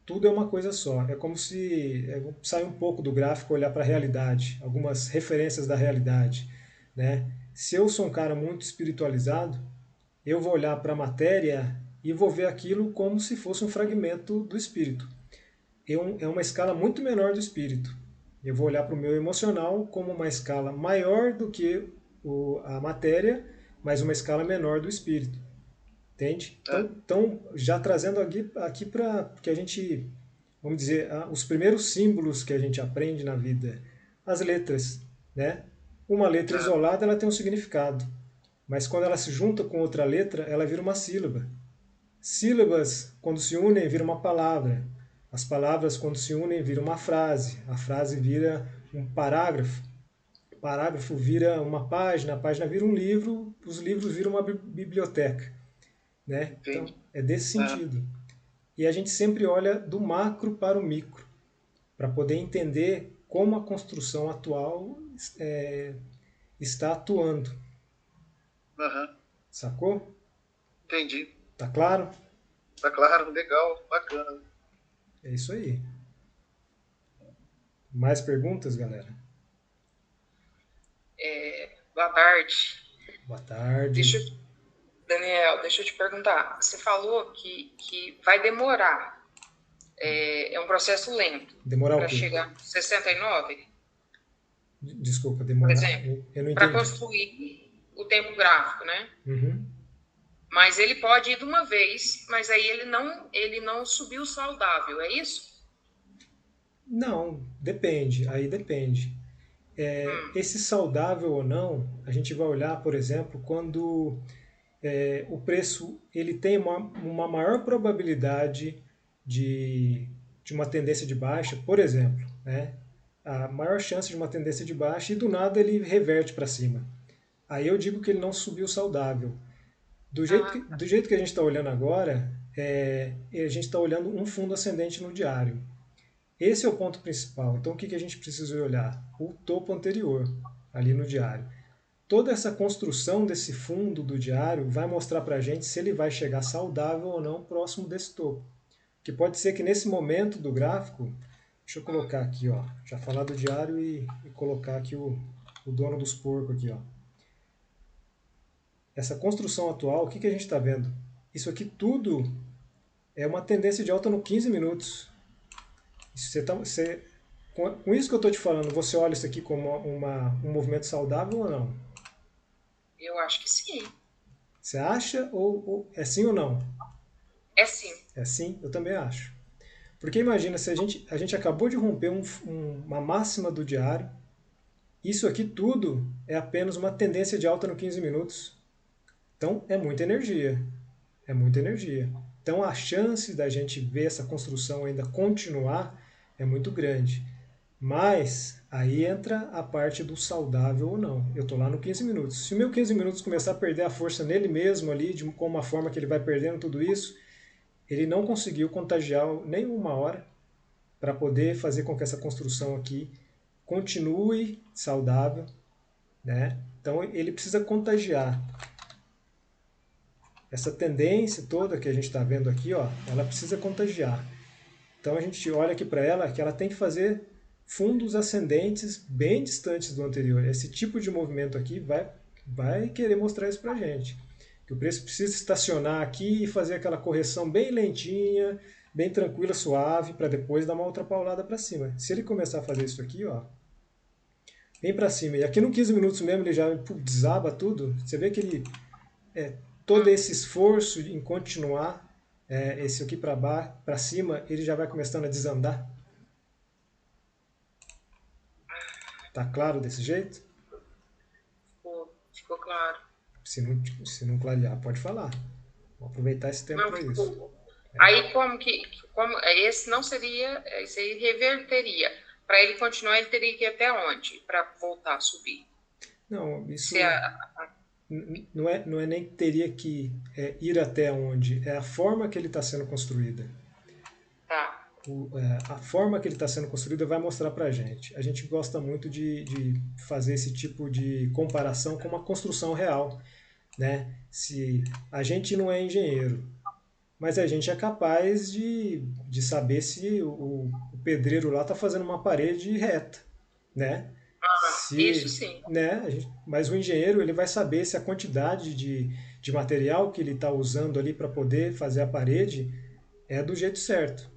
Tudo é uma coisa só. É como se sair um pouco do gráfico e olhar para a realidade, algumas referências da realidade. Né? Se eu sou um cara muito espiritualizado, eu vou olhar para a matéria e vou ver aquilo como se fosse um fragmento do espírito. É uma escala muito menor do espírito. Eu vou olhar para o meu emocional como uma escala maior do que a matéria, mas uma escala menor do espírito. Entende? É, Então já trazendo aqui para que a gente, vamos dizer, os primeiros símbolos que a gente aprende na vida, as letras. Né? Uma letra é, isolada ela tem um significado, mas quando ela se junta com outra letra, ela vira uma sílaba. Sílabas, quando se unem, vira uma palavra. As palavras, quando se unem, vira uma frase. A frase vira um parágrafo. O parágrafo vira uma página. A página vira um livro. Os livros viram uma biblioteca. Né? Então, entendi. é desse É, sentido. E a gente sempre olha do macro para o micro, para poder entender como a construção atual é, está atuando. aham, Sacou? entendi. Tá claro? Tá claro, legal, bacana. É isso aí. Mais perguntas, galera? Boa tarde. Boa tarde. Daniel, deixa eu te perguntar. Você falou que vai demorar. É um processo lento. Demorar o para quê? chegar a 69? Desculpa, Por demorar. exemplo, Eu não para entendi. construir o tempo gráfico, né? Uhum. Mas ele pode ir de uma vez, mas aí ele não subiu saudável, é isso? Não, depende. Aí depende. Esse saudável ou não, a gente vai olhar, por exemplo, quando o preço ele tem uma maior probabilidade de uma tendência de baixa, por exemplo, né? A maior chance de uma tendência de baixa e do nada ele reverte para cima. Aí eu digo que ele não subiu saudável. Do jeito que a gente está olhando agora, a gente está olhando um fundo ascendente no diário. Esse é o ponto principal. Então o que a gente precisa olhar? O topo anterior, ali no diário. Toda essa construção desse fundo do diário vai mostrar para a gente se ele vai chegar saudável ou não próximo desse topo. Que pode ser que nesse momento do gráfico, deixa eu colocar aqui, ó, já falar do diário e colocar aqui o dono dos porcos aqui, ó. Essa construção atual, o que a gente está vendo? Isso aqui tudo é uma tendência de alta no 15 minutos. Com isso que eu estou te falando, você olha isso aqui como um movimento saudável ou não? Eu acho que sim. Você acha ou é sim ou não? É sim. É sim? Eu também acho. Porque imagina, se a gente acabou de romper uma máxima do diário, isso aqui tudo é apenas uma tendência de alta no 15 minutos. Então é muita energia. É muita energia. Então a chance da gente ver essa construção ainda continuar é muito grande. Mas aí entra a parte do saudável ou não. Eu estou lá no 15 minutos. Se o meu 15 minutos começar a perder a força nele mesmo ali, com uma forma que ele vai perdendo tudo isso, ele não conseguiu contagiar nem uma hora para poder fazer com que essa construção aqui continue saudável, né? Então ele precisa contagiar. Essa tendência toda que a gente está vendo aqui, ó, ela precisa contagiar. Então a gente olha aqui para ela que ela tem que fazer fundos ascendentes bem distantes do anterior. Esse tipo de movimento aqui vai querer mostrar isso para a gente. Que o preço precisa estacionar aqui e fazer aquela correção bem lentinha, bem tranquila, suave, para depois dar uma outra paulada para cima. Se ele começar a fazer isso aqui, ó, vem para cima. E aqui no 15 minutos mesmo ele já desaba tudo. Você vê que ele todo esse esforço em continuar esse aqui para cima, ele já vai começando a desandar. Tá claro desse jeito? Ficou claro. Se não clarear, pode falar. Vou aproveitar esse tempo para isso. Aí esse não seria, esse aí reverteria. Para ele continuar, ele teria que ir até onde? Para voltar a subir? Não, isso não é nem que teria que ir até onde, é a forma que ele está sendo construída. Tá. A forma que ele está sendo construída vai mostrar para a gente. A gente gosta muito de fazer esse tipo de comparação com uma construção real, né? Se a gente não é engenheiro, mas a gente é capaz de saber se o pedreiro lá está fazendo uma parede reta, né? Isso sim. Né, mas o engenheiro ele vai saber se a quantidade de material que ele está usando ali para poder fazer a parede é do jeito certo,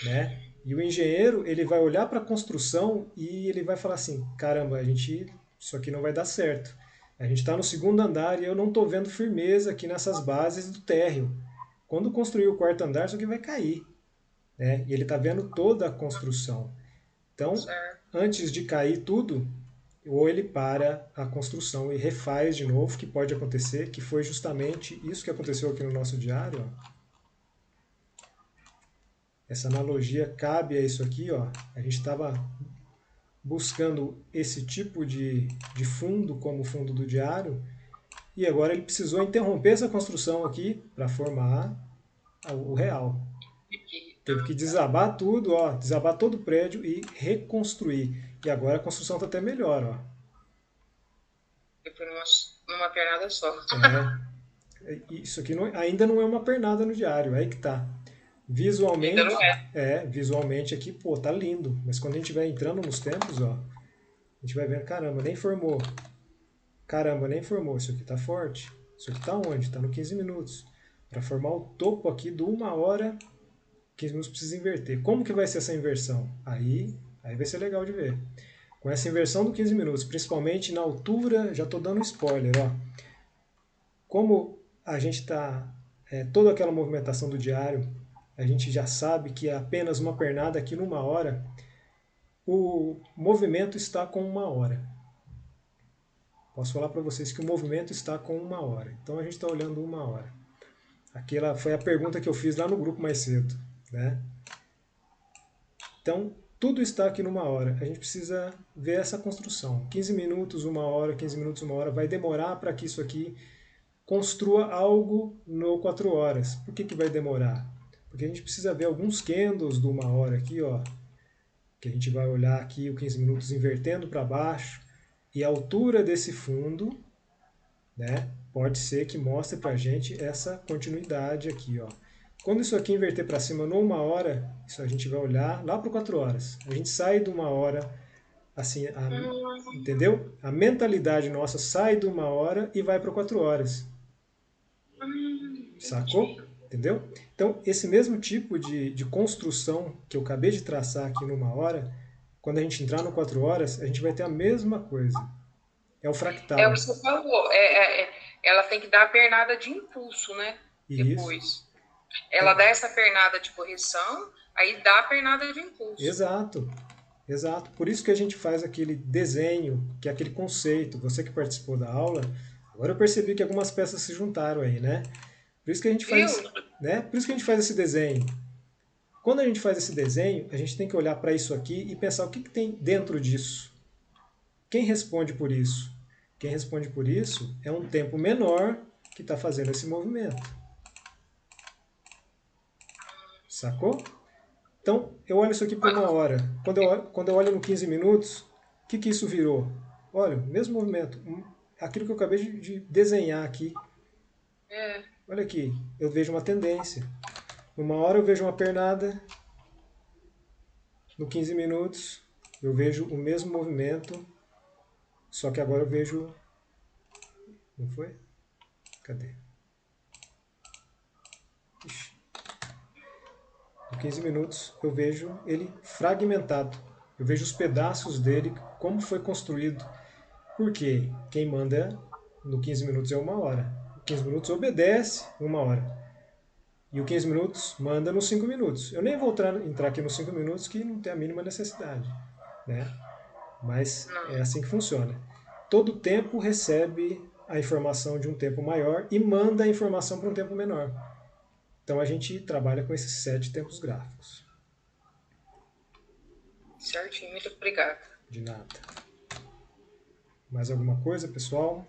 né? E o engenheiro ele vai olhar para a construção e ele vai falar assim, caramba, isso aqui não vai dar certo. A gente está no segundo andar e eu não estou vendo firmeza aqui nessas bases do térreo. Quando construir o quarto andar, isso aqui vai cair, né? E ele está vendo toda a construção. Então, antes de cair tudo, ou ele para a construção e refaz de novo, que pode acontecer, que foi justamente isso que aconteceu aqui no nosso diário. Ó. Essa analogia cabe a isso aqui. Ó. A gente estava buscando esse tipo de fundo como fundo do diário, e agora ele precisou interromper essa construção aqui para formar o real. Teve que desabar tudo, ó, desabar todo o prédio e reconstruir. E agora a construção está até melhor, ó. Foi numa pernada só. Isso aqui ainda não é uma pernada no diário, aí que tá. Visualmente, ainda não é. Visualmente aqui, pô, tá lindo. Mas quando a gente vai entrando nos tempos, ó, a gente vai vendo, caramba, nem formou. caramba, nem formou, isso aqui está forte. Isso aqui está onde? Está no 15 minutos. Para formar o topo aqui do 1 hora, 15 minutos precisa inverter. Como que vai ser essa inversão? Aí vai ser legal de ver. Com essa inversão do 15 minutos, principalmente na altura, já estou dando um spoiler, ó. Como a gente está, toda aquela movimentação do diário, a gente já sabe que é apenas uma pernada aqui numa hora, o movimento está com 1 hora. Posso falar para vocês que o movimento está com 1 hora. Então a gente está olhando 1 hora. Aquela foi a pergunta que eu fiz lá no grupo mais cedo, né? Então, tudo está aqui numa hora. A gente precisa ver essa construção. 15 minutos, 1 hora, 15 minutos, 1 hora. Vai demorar para que isso aqui construa algo no 4 horas. Por que vai demorar? Porque a gente precisa ver alguns candles do 1 hora aqui, ó. Que a gente vai olhar aqui o 15 minutos invertendo para baixo. E a altura desse fundo, né, pode ser que mostre para a gente essa continuidade aqui, ó. Quando isso aqui inverter para cima no 1 hora, isso a gente vai olhar lá para 4 horas. A gente sai de 1 hora, assim, entendeu? A mentalidade nossa sai de 1 hora e vai para 4 horas. Sacou? Entendeu? Então, esse mesmo tipo de construção que eu acabei de traçar aqui numa hora, quando a gente entrar no 4 horas, a gente vai ter a mesma coisa. É o fractal. É o que você falou. Ela tem que dar a pernada de impulso, né? Depois. Isso. Ela dá essa pernada de correção, aí dá a pernada de impulso. Exato. Exato. Por isso que a gente faz aquele desenho, que é aquele conceito. Você que participou da aula, agora eu percebi que algumas peças se juntaram aí, né? Por isso que a gente faz, né? Por isso que a gente faz esse desenho. Quando a gente faz esse desenho, a gente tem que olhar para isso aqui e pensar o que tem dentro disso. Quem responde por isso? Quem responde por isso é um tempo menor que está fazendo esse movimento. Sacou? Então, eu olho isso aqui por 1 hora. Quando eu olho no 15 minutos, o que isso virou? Olha, mesmo movimento. Aquilo que eu acabei de desenhar aqui. Olha aqui, eu vejo uma tendência. Numa hora eu vejo uma pernada. No 15 minutos, eu vejo o mesmo movimento. Só que agora eu vejo... Não foi? Cadê? Ixi. No 15 minutos eu vejo ele fragmentado. Eu vejo os pedaços dele, como foi construído. Por quê? Quem manda no 15 minutos é 1 hora. O 15 minutos obedece 1 hora. E o 15 minutos manda nos 5 minutos. Eu nem vou entrar aqui nos 5 minutos, que não tem a mínima necessidade, né? Mas é assim que funciona. Todo tempo recebe a informação de um tempo maior e manda a informação para um tempo menor. Então a gente trabalha com esses 7 tempos gráficos. Certinho, muito obrigada. De nada. Mais alguma coisa, pessoal?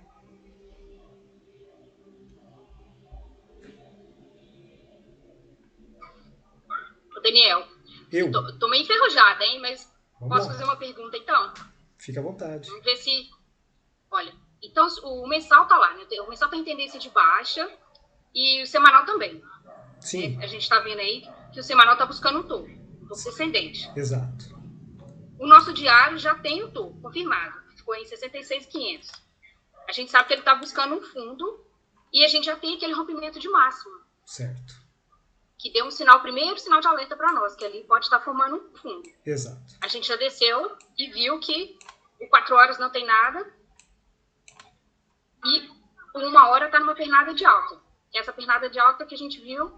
Daniel, Eu? Tô meio enferrujada, hein? Mas Vamos posso lá. fazer uma pergunta, então? Fique à vontade. Vamos ver se... Olha, então o mensal tá lá, né? O mensal tá em tendência de baixa e o semanal também. Sim. A gente tá vendo aí que o semanal tá buscando um topo descendente. Exato. O nosso diário já tem o topo confirmado. Ficou em 66.500. A gente sabe que ele tá buscando um fundo e a gente já tem aquele rompimento de máximo. Certo. Que deu um sinal, primeiro sinal de alerta para nós, que ali pode estar formando um fundo. Exato. A gente já desceu e viu que o 4 horas não tem nada e por 1 hora está numa pernada de alta. Essa pernada de alta que a gente viu,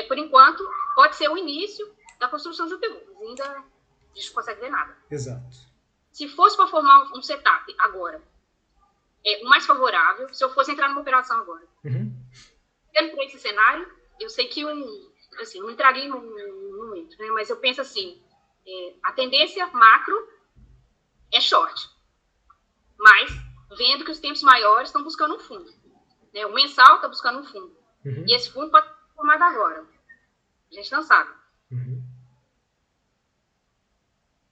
por enquanto, pode ser o início da construção de um pivô. Mas ainda a gente não consegue ver nada. Exato. Se fosse para formar um setup agora, o mais favorável, se eu fosse entrar numa operação agora, tendo para esse cenário, eu sei que assim, eu não entraria no entro, né? Mas eu penso assim, a tendência macro é short, mas vendo que os tempos maiores estão buscando um fundo, né? O mensal está buscando um fundo, e esse fundo pode ser formado agora, a gente não sabe.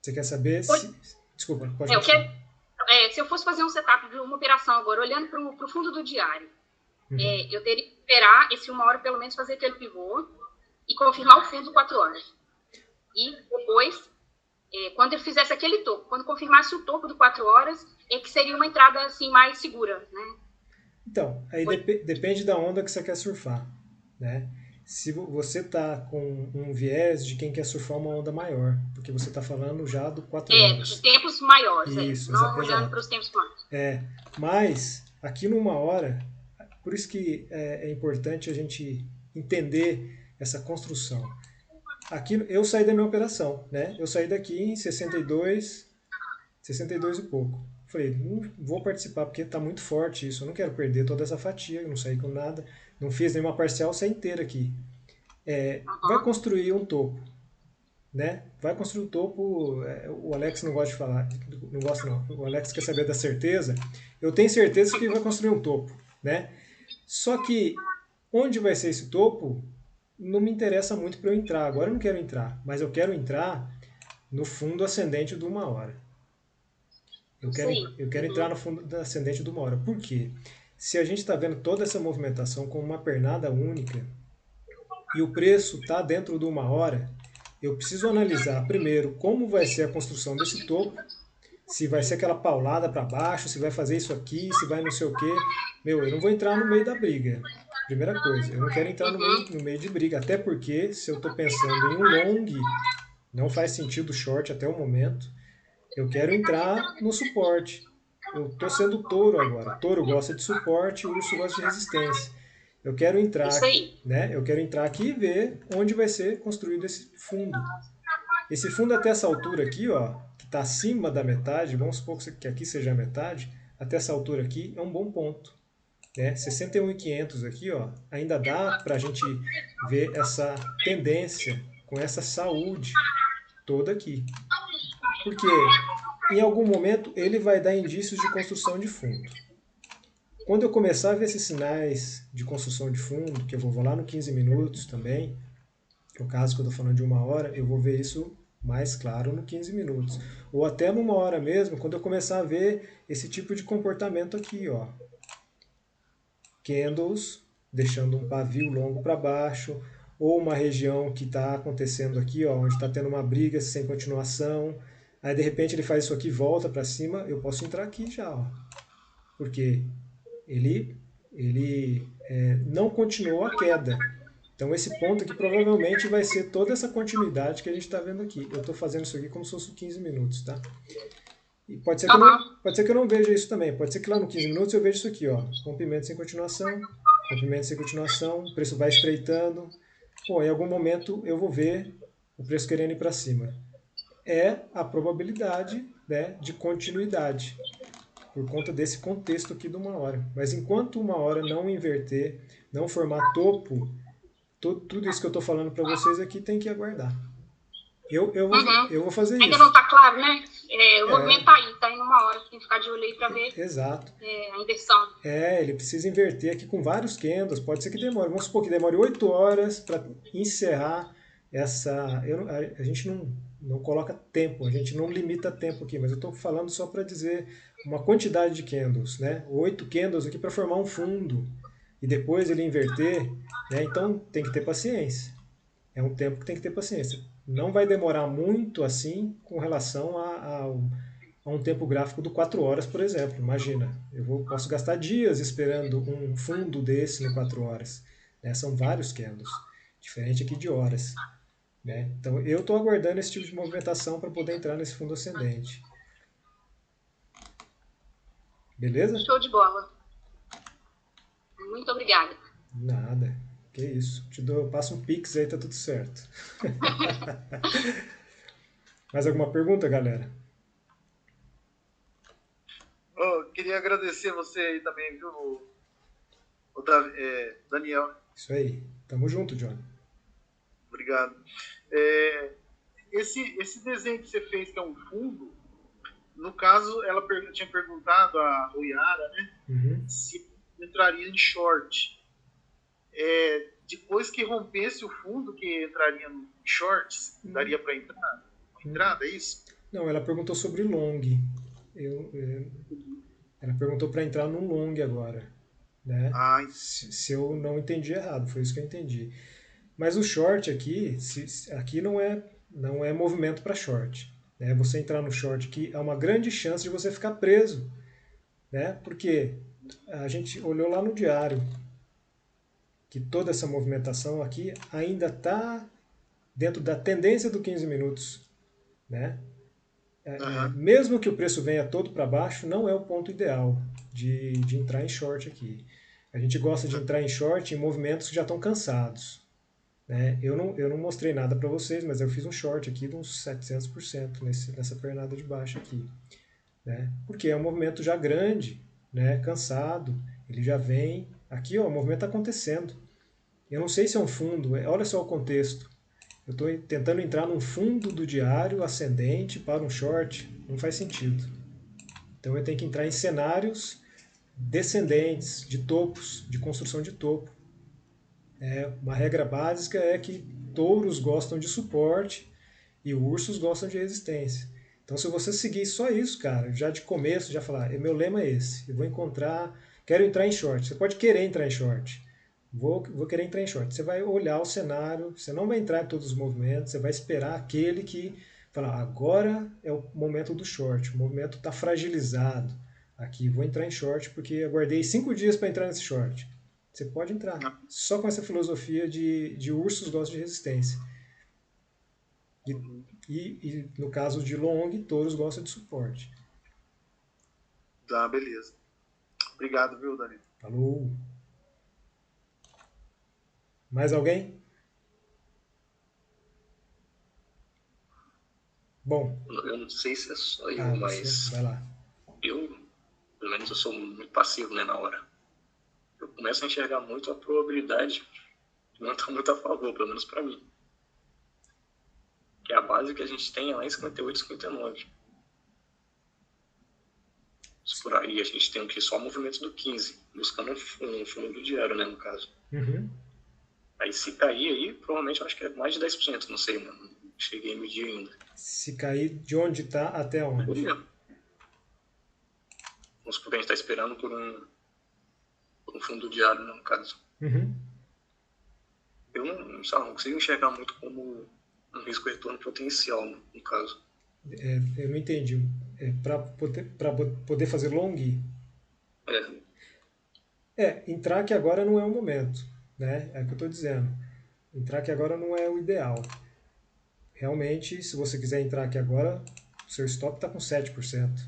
Você quer saber se... Desculpa, pode se eu fosse fazer um setup de uma operação agora, olhando para o fundo do diário, eu teria que esperar esse 1 hora pelo menos fazer aquele pivô e confirmar o fundo 4 horas. E depois quando eu fizesse aquele topo, quando confirmasse o topo do 4 horas, é que seria uma entrada assim mais segura, né? Então, aí depende da onda que você quer surfar, né? Se você tá com um viés de quem quer surfar uma onda maior, porque você tá falando já do 4 horas. De tempos maiores, Isso, não olhando para os tempos maiores. Mas aqui numa hora, por isso que é importante a gente entender essa construção. Aqui eu saí da minha operação, né? Eu saí daqui em 62 e pouco. Falei, não vou participar porque tá muito forte isso, eu não quero perder toda essa fatia, não saí com nada, não fiz nenhuma parcial, saí inteira aqui. Vai construir um topo, né? Vai construir um topo, o Alex não gosta de falar, não gosta não, o Alex quer saber da certeza, eu tenho certeza que vai construir um topo, né? Só que onde vai ser esse topo, não me interessa muito para eu entrar, agora eu não quero entrar, mas eu quero entrar no fundo ascendente de 1 hora. Eu quero entrar no fundo ascendente de 1 hora. Por quê? Se a gente está vendo toda essa movimentação como uma pernada única e o preço está dentro de 1 hora, eu preciso analisar primeiro como vai ser a construção desse topo, se vai ser aquela paulada para baixo, se vai fazer isso aqui, se vai não sei o quê. Eu não vou entrar no meio da briga. Primeira coisa, eu não quero entrar no meio de briga, até porque se eu estou pensando em um long, não faz sentido short até o momento. Eu quero entrar no suporte. Eu estou sendo touro agora. Touro gosta de suporte, urso gosta de resistência. Eu quero entrar, né? Eu quero entrar aqui e ver onde vai ser construído esse fundo. Esse fundo até essa altura aqui, ó, que está acima da metade, vamos supor que aqui seja a metade, até essa altura aqui é um bom ponto. 61.500 aqui, ó, ainda dá para a gente ver essa tendência com essa saúde toda aqui. Porque em algum momento ele vai dar indícios de construção de fundo. Quando eu começar a ver esses sinais de construção de fundo, que eu vou lá no 15 minutos também, no caso que eu estou falando de 1 hora, eu vou ver isso mais claro no 15 minutos. Ou até numa hora mesmo, quando eu começar a ver esse tipo de comportamento aqui, ó. Candles, deixando um pavio longo para baixo, ou uma região que está acontecendo aqui, ó, onde está tendo uma briga sem continuação. Aí de repente ele faz isso aqui, volta para cima, eu posso entrar aqui já, ó. Porque ele não continuou a queda. Então esse ponto aqui provavelmente vai ser toda essa continuidade que a gente está vendo aqui. Eu estou fazendo isso aqui como se fosse 15 minutos, tá? E pode ser que eu não veja isso também. Pode ser que lá no 15 minutos eu veja isso aqui, ó. Rompimento sem continuação, o preço vai estreitando. Bom, em algum momento eu vou ver o preço querendo ir para cima. É a probabilidade, né, de continuidade, por conta desse contexto aqui de 1 hora. Mas enquanto 1 hora não inverter, não formar topo, tudo isso que eu estou falando para vocês aqui tem que aguardar. Eu vou fazer isso. Ainda não está claro, né? O movimento está aí, está em 1 hora, tem que ficar de olho aí para ver. Exato. A inversão. Ele precisa inverter aqui com vários candles, pode ser que demore. Vamos supor que demore 8 horas para encerrar essa... A gente não coloca tempo, a gente não limita tempo aqui, mas eu estou falando só para dizer uma quantidade de candles, né? 8 candles aqui para formar um fundo e depois ele inverter, né? Então tem que ter paciência. É um tempo que tem que ter paciência. Não vai demorar muito assim com relação a um tempo gráfico do 4 horas, por exemplo. Imagina, posso gastar dias esperando um fundo desse no 4 horas. Né? São vários candles, diferente aqui de horas. Né? Então eu estou aguardando esse tipo de movimentação para poder entrar nesse fundo ascendente. Beleza? Show de bola. Muito obrigada. Nada. Que isso. Passo um pix aí, tá tudo certo. Mais alguma pergunta, galera? Queria agradecer você aí também, viu, o Daniel. Isso aí. Tamo junto, John. Obrigado. Esse desenho que você fez, que é um fundo, no caso, ela tinha perguntado a Yara, né, se entraria em short. Depois que rompesse o fundo, que entraria em shorts, daria para entrar? Entrada, é isso? Não, ela perguntou sobre long. Ela perguntou para entrar num long agora. Né? Se eu não entendi errado, foi isso que eu entendi. Mas o short aqui, aqui não é movimento para short. né? Você entrar no short aqui é uma grande chance de você ficar preso, né? Porque a gente olhou lá no diário que toda essa movimentação aqui ainda está dentro da tendência do 15 minutos, né? Mesmo que o preço venha todo para baixo, não é o ponto ideal de entrar em short aqui. A gente gosta de entrar em short em movimentos que já estão cansados, né? Eu não mostrei nada para vocês, mas eu fiz um short aqui de uns 700% nessa pernada de baixo aqui, né? Porque é um movimento já grande, né? Cansado, ele já vem... Aqui, ó, o movimento está acontecendo. Eu não sei se é um fundo, olha só o contexto. Eu estou tentando entrar num fundo do diário ascendente para um short, não faz sentido. Então eu tenho que entrar em cenários descendentes, de topos, de construção de topo. Uma regra básica é que touros gostam de suporte e ursos gostam de resistência. Então se você seguir só isso, cara, já de começo, já falar, meu lema é esse, eu vou encontrar, quero entrar em short. Você pode querer entrar em short. Vou querer entrar em short. Você vai olhar o cenário, você não vai entrar em todos os movimentos, você vai esperar aquele que fala, agora é o momento do short, o movimento está fragilizado. Aqui, vou entrar em short porque aguardei 5 dias para entrar nesse short. Você pode entrar, só com essa filosofia de ursos gostam de resistência. E no caso de long, touros gostam de suporte. Tá, beleza. Obrigado, viu, Dani? Falou! Mais alguém? Bom. Eu não sei se é só eu, mas vai lá. Pelo menos eu sou muito passivo, né, na hora. Eu começo a enxergar muito a probabilidade de não estar muito a favor, pelo menos para mim. Que a base que a gente tem é lá em 58, 59. Por aí a gente tem o que? Só movimentos do 15, buscando um fundo do diário, né, no caso. Uhum. Aí se cair aí, provavelmente eu acho que é mais de 10%, não sei, mano. Não cheguei a medir ainda. Se cair de onde está até onde? Vamos supor que a gente está esperando por um fundo diário, no caso. Uhum. Eu não consigo enxergar muito como um risco-retorno potencial, no caso. Eu não entendi. Para poder fazer long? Entrar que agora não é o momento, né? É o que eu estou dizendo. Entrar que agora não é o ideal. Realmente, se você quiser entrar aqui agora, o seu stop está com 7%,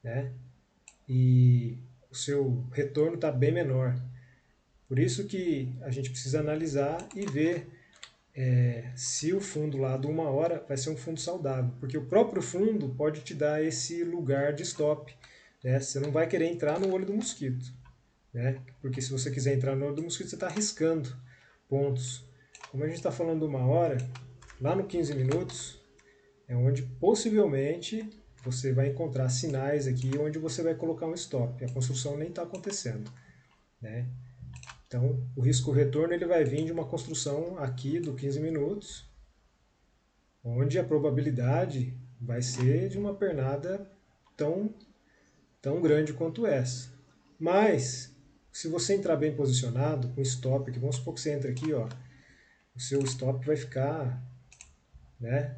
né? E o seu retorno está bem menor. Por isso que a gente precisa analisar e ver se o fundo lá do 1 hora vai ser um fundo saudável, porque o próprio fundo pode te dar esse lugar de stop, né? Você não vai querer entrar no olho do mosquito, né? Porque se você quiser entrar no olho do mosquito, você está arriscando pontos. Como a gente está falando de 1 hora, lá no 15 minutos é onde possivelmente você vai encontrar sinais aqui onde você vai colocar um stop. A construção nem está acontecendo, né? Então, o risco-retorno ele vai vir de uma construção aqui do 15 minutos, onde a probabilidade vai ser de uma pernada tão grande quanto essa. Mas, se você entrar bem posicionado, com stop, aqui, vamos supor que você entra aqui, ó, o seu stop vai ficar, né,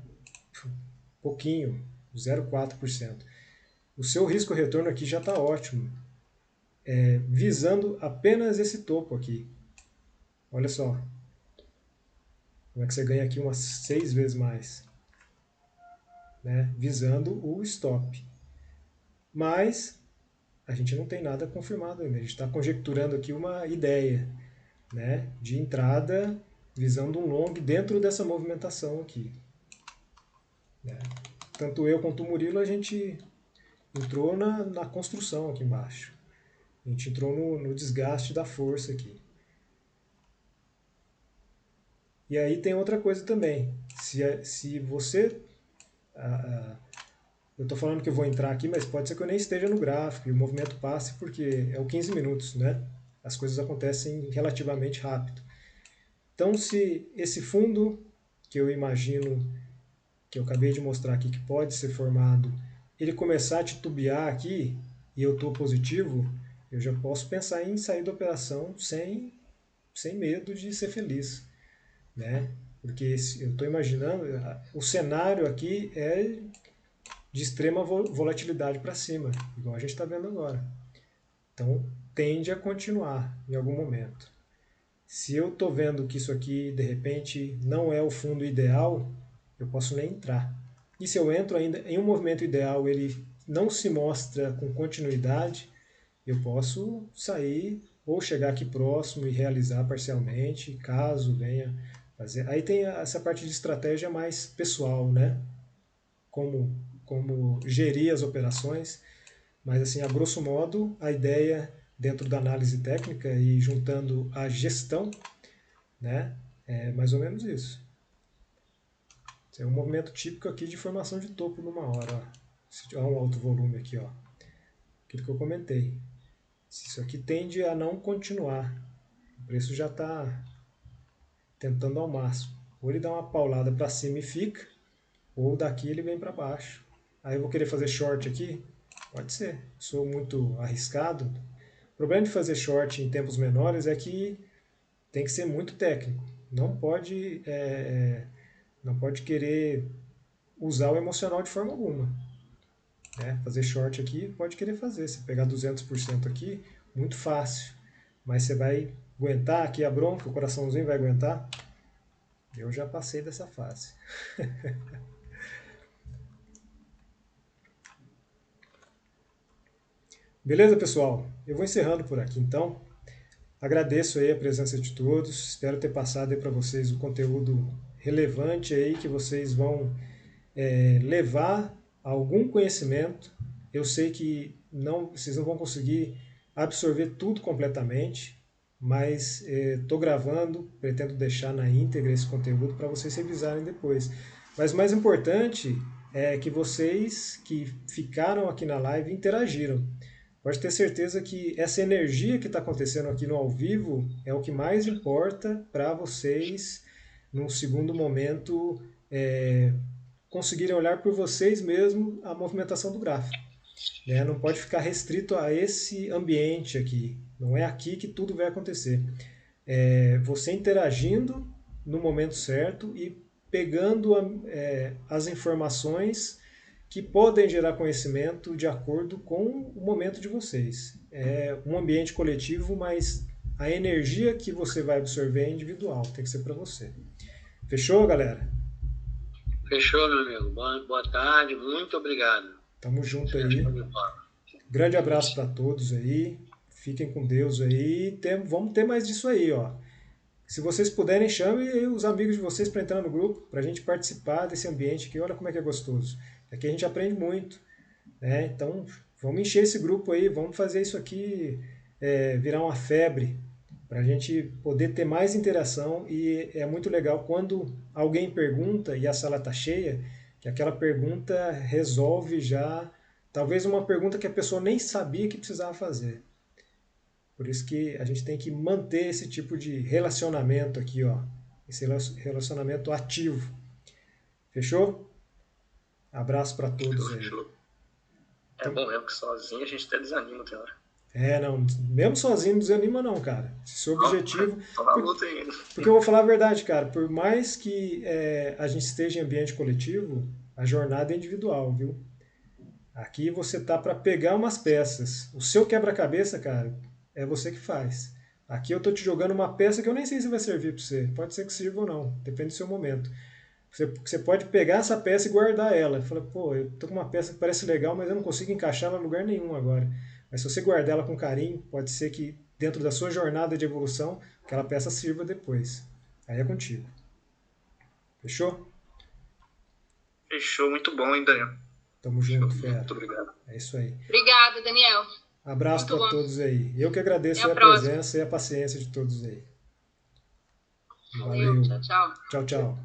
pouquinho, 0,4%. O seu risco-retorno aqui já está ótimo. Visando apenas esse topo aqui. Olha só. Como é que você ganha aqui umas 6 vezes mais. Né? Visando o stop. Mas a gente não tem nada confirmado ainda. A gente está conjecturando aqui uma ideia, né, de entrada visando um long dentro dessa movimentação aqui. Né? Tanto eu quanto o Murilo, a gente entrou na construção aqui embaixo. A gente entrou no desgaste da força aqui. E aí tem outra coisa também. Se você... eu estou falando que eu vou entrar aqui, mas pode ser que eu nem esteja no gráfico e o movimento passe, porque é o 15 minutos, né? As coisas acontecem relativamente rápido. Então, se esse fundo que eu imagino, que eu acabei de mostrar aqui, que pode ser formado, ele começar a titubear aqui, e eu estou positivo, eu já posso pensar em sair da operação sem medo de ser feliz, né? Porque eu estou imaginando, o cenário aqui é de extrema volatilidade para cima, igual a gente está vendo agora. Então, tende a continuar em algum momento. Se eu estou vendo que isso aqui, de repente, não é o fundo ideal, eu posso nem entrar. E se eu entro ainda em um movimento ideal, ele não se mostra com continuidade, eu posso sair ou chegar aqui próximo e realizar parcialmente, caso venha fazer. Aí tem essa parte de estratégia mais pessoal, né? Como gerir as operações. Mas, assim, a grosso modo, a ideia dentro da análise técnica e juntando a gestão, né, é mais ou menos isso. Esse é um movimento típico aqui de formação de topo numa hora. Ó. Olha um alto volume aqui, ó. Aquilo que eu comentei. Isso aqui tende a não continuar. O preço já está tentando ao máximo. Ou ele dá uma paulada para cima e fica, ou daqui ele vem para baixo. Aí eu vou querer fazer short aqui? Pode ser. Sou muito arriscado. O problema de fazer short em tempos menores é que tem que ser muito técnico. Não pode querer usar o emocional de forma alguma. Né? Fazer short aqui, pode querer fazer. Se pegar 200% aqui, muito fácil. Mas você vai aguentar aqui a bronca, o coraçãozinho vai aguentar? Eu já passei dessa fase. Beleza, pessoal? Eu vou encerrando por aqui, então. Agradeço aí a presença de todos. Espero ter passado aí para vocês o conteúdo relevante aí que vocês vão levar algum conhecimento. Eu sei que vocês não vão conseguir absorver tudo completamente, mas estou gravando, pretendo deixar na íntegra esse conteúdo para vocês revisarem depois. Mas o mais importante é que vocês que ficaram aqui na live interagiram. Pode ter certeza que essa energia que está acontecendo aqui no ao vivo é o que mais importa para vocês, num segundo momento, conseguirem olhar por vocês mesmos a movimentação do gráfico. Né? Não pode ficar restrito a esse ambiente aqui. Não é aqui que tudo vai acontecer. Você interagindo no momento certo e pegando as informações que podem gerar conhecimento de acordo com o momento de vocês. É um ambiente coletivo, mas a energia que você vai absorver é individual, tem que ser para você. Fechou, galera? Fechou, meu amigo. Boa tarde, muito obrigado. Tamo junto aí. Grande abraço para todos aí. Fiquem com Deus aí. Vamos ter mais disso aí, ó. Se vocês puderem, chamem os amigos de vocês para entrar no grupo, para a gente participar desse ambiente aqui. Olha como é que é gostoso. Aqui a gente aprende muito, né? Então, vamos encher esse grupo aí, vamos fazer isso aqui virar uma febre, para a gente poder ter mais interação. E é muito legal quando alguém pergunta e a sala está cheia, que aquela pergunta resolve já, talvez uma pergunta que a pessoa nem sabia que precisava fazer. Por isso que a gente tem que manter esse tipo de relacionamento aqui, ó, esse relacionamento ativo. Fechou? Abraço para todos aí. É bom mesmo que sozinho a gente até desanima, tem hora. Não, mesmo sozinho não desanima não, cara. Se o objetivo... Tô na luta ainda. Porque eu vou falar a verdade, cara, por mais que a gente esteja em ambiente coletivo, a jornada é individual, viu? Aqui você tá para pegar umas peças. O seu quebra-cabeça, cara, é você que faz. Aqui eu tô te jogando uma peça que eu nem sei se vai servir para você. Pode ser que sirva ou não, depende do seu momento. Você pode pegar essa peça e guardar ela. Fala, pô, eu tô com uma peça que parece legal, mas eu não consigo encaixar ela em lugar nenhum agora. Mas se você guardar ela com carinho, pode ser que dentro da sua jornada de evolução, aquela peça sirva depois. Aí é contigo. Fechou? Fechou, muito bom, hein, Daniel? Tamo junto, fera. Muito obrigado. É isso aí. Obrigada, Daniel. Abraço para todos aí. Eu que agradeço a presença e a paciência de todos aí. Valeu. Tchau, tchau. Tchau, tchau.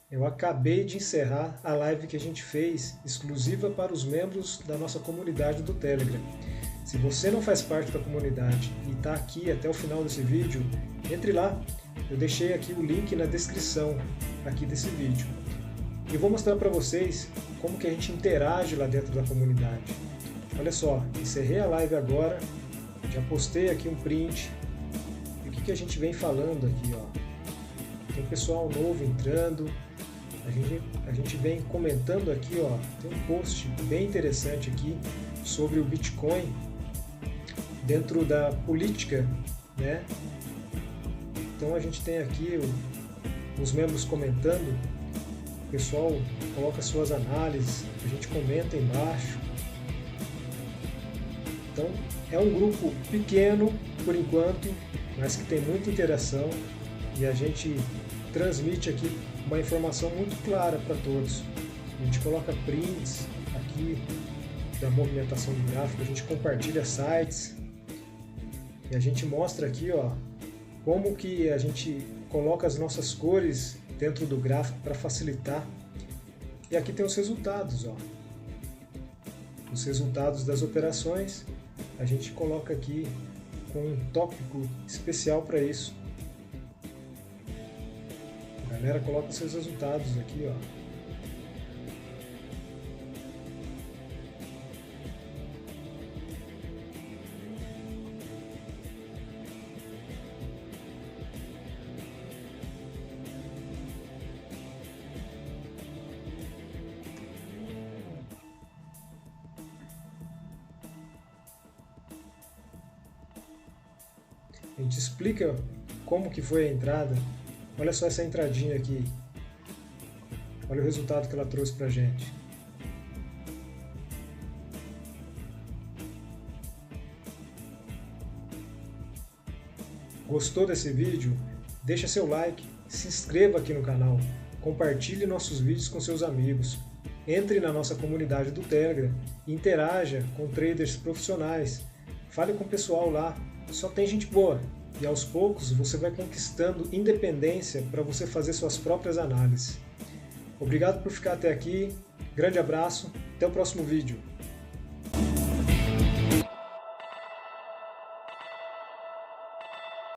Eu acabei de encerrar a live que a gente fez exclusiva para os membros da nossa comunidade do Telegram. Se você não faz parte da comunidade e está aqui até o final desse vídeo, entre lá. Eu deixei aqui o link na descrição aqui desse vídeo. E vou mostrar para vocês como que a gente interage lá dentro da comunidade. Olha só, encerrei a live agora, já postei aqui um print. E o que a gente vem falando aqui, ó? Tem pessoal novo entrando. A gente vem comentando aqui, ó, tem um post bem interessante aqui sobre o Bitcoin dentro da política, né? Então a gente tem aqui os membros comentando, o pessoal coloca suas análises, a gente comenta embaixo. Então é um grupo pequeno por enquanto, mas que tem muita interação e a gente transmite aqui uma informação muito clara para todos. A gente coloca prints aqui da movimentação do gráfico, a gente compartilha sites e a gente mostra aqui, ó, como que a gente coloca as nossas cores dentro do gráfico para facilitar. E aqui tem os resultados, ó. Os resultados das operações, a gente coloca aqui com um tópico especial para isso. A galera coloca seus resultados aqui, ó. A gente explica como que foi a entrada. Olha só essa entradinha aqui. Olha o resultado que ela trouxe pra gente. Gostou desse vídeo? Deixa seu like, se inscreva aqui no canal, compartilhe nossos vídeos com seus amigos, entre na nossa comunidade do Telegram, interaja com traders profissionais, fale com o pessoal lá, só tem gente boa. E aos poucos você vai conquistando independência para você fazer suas próprias análises. Obrigado por ficar até aqui, grande abraço, até o próximo vídeo.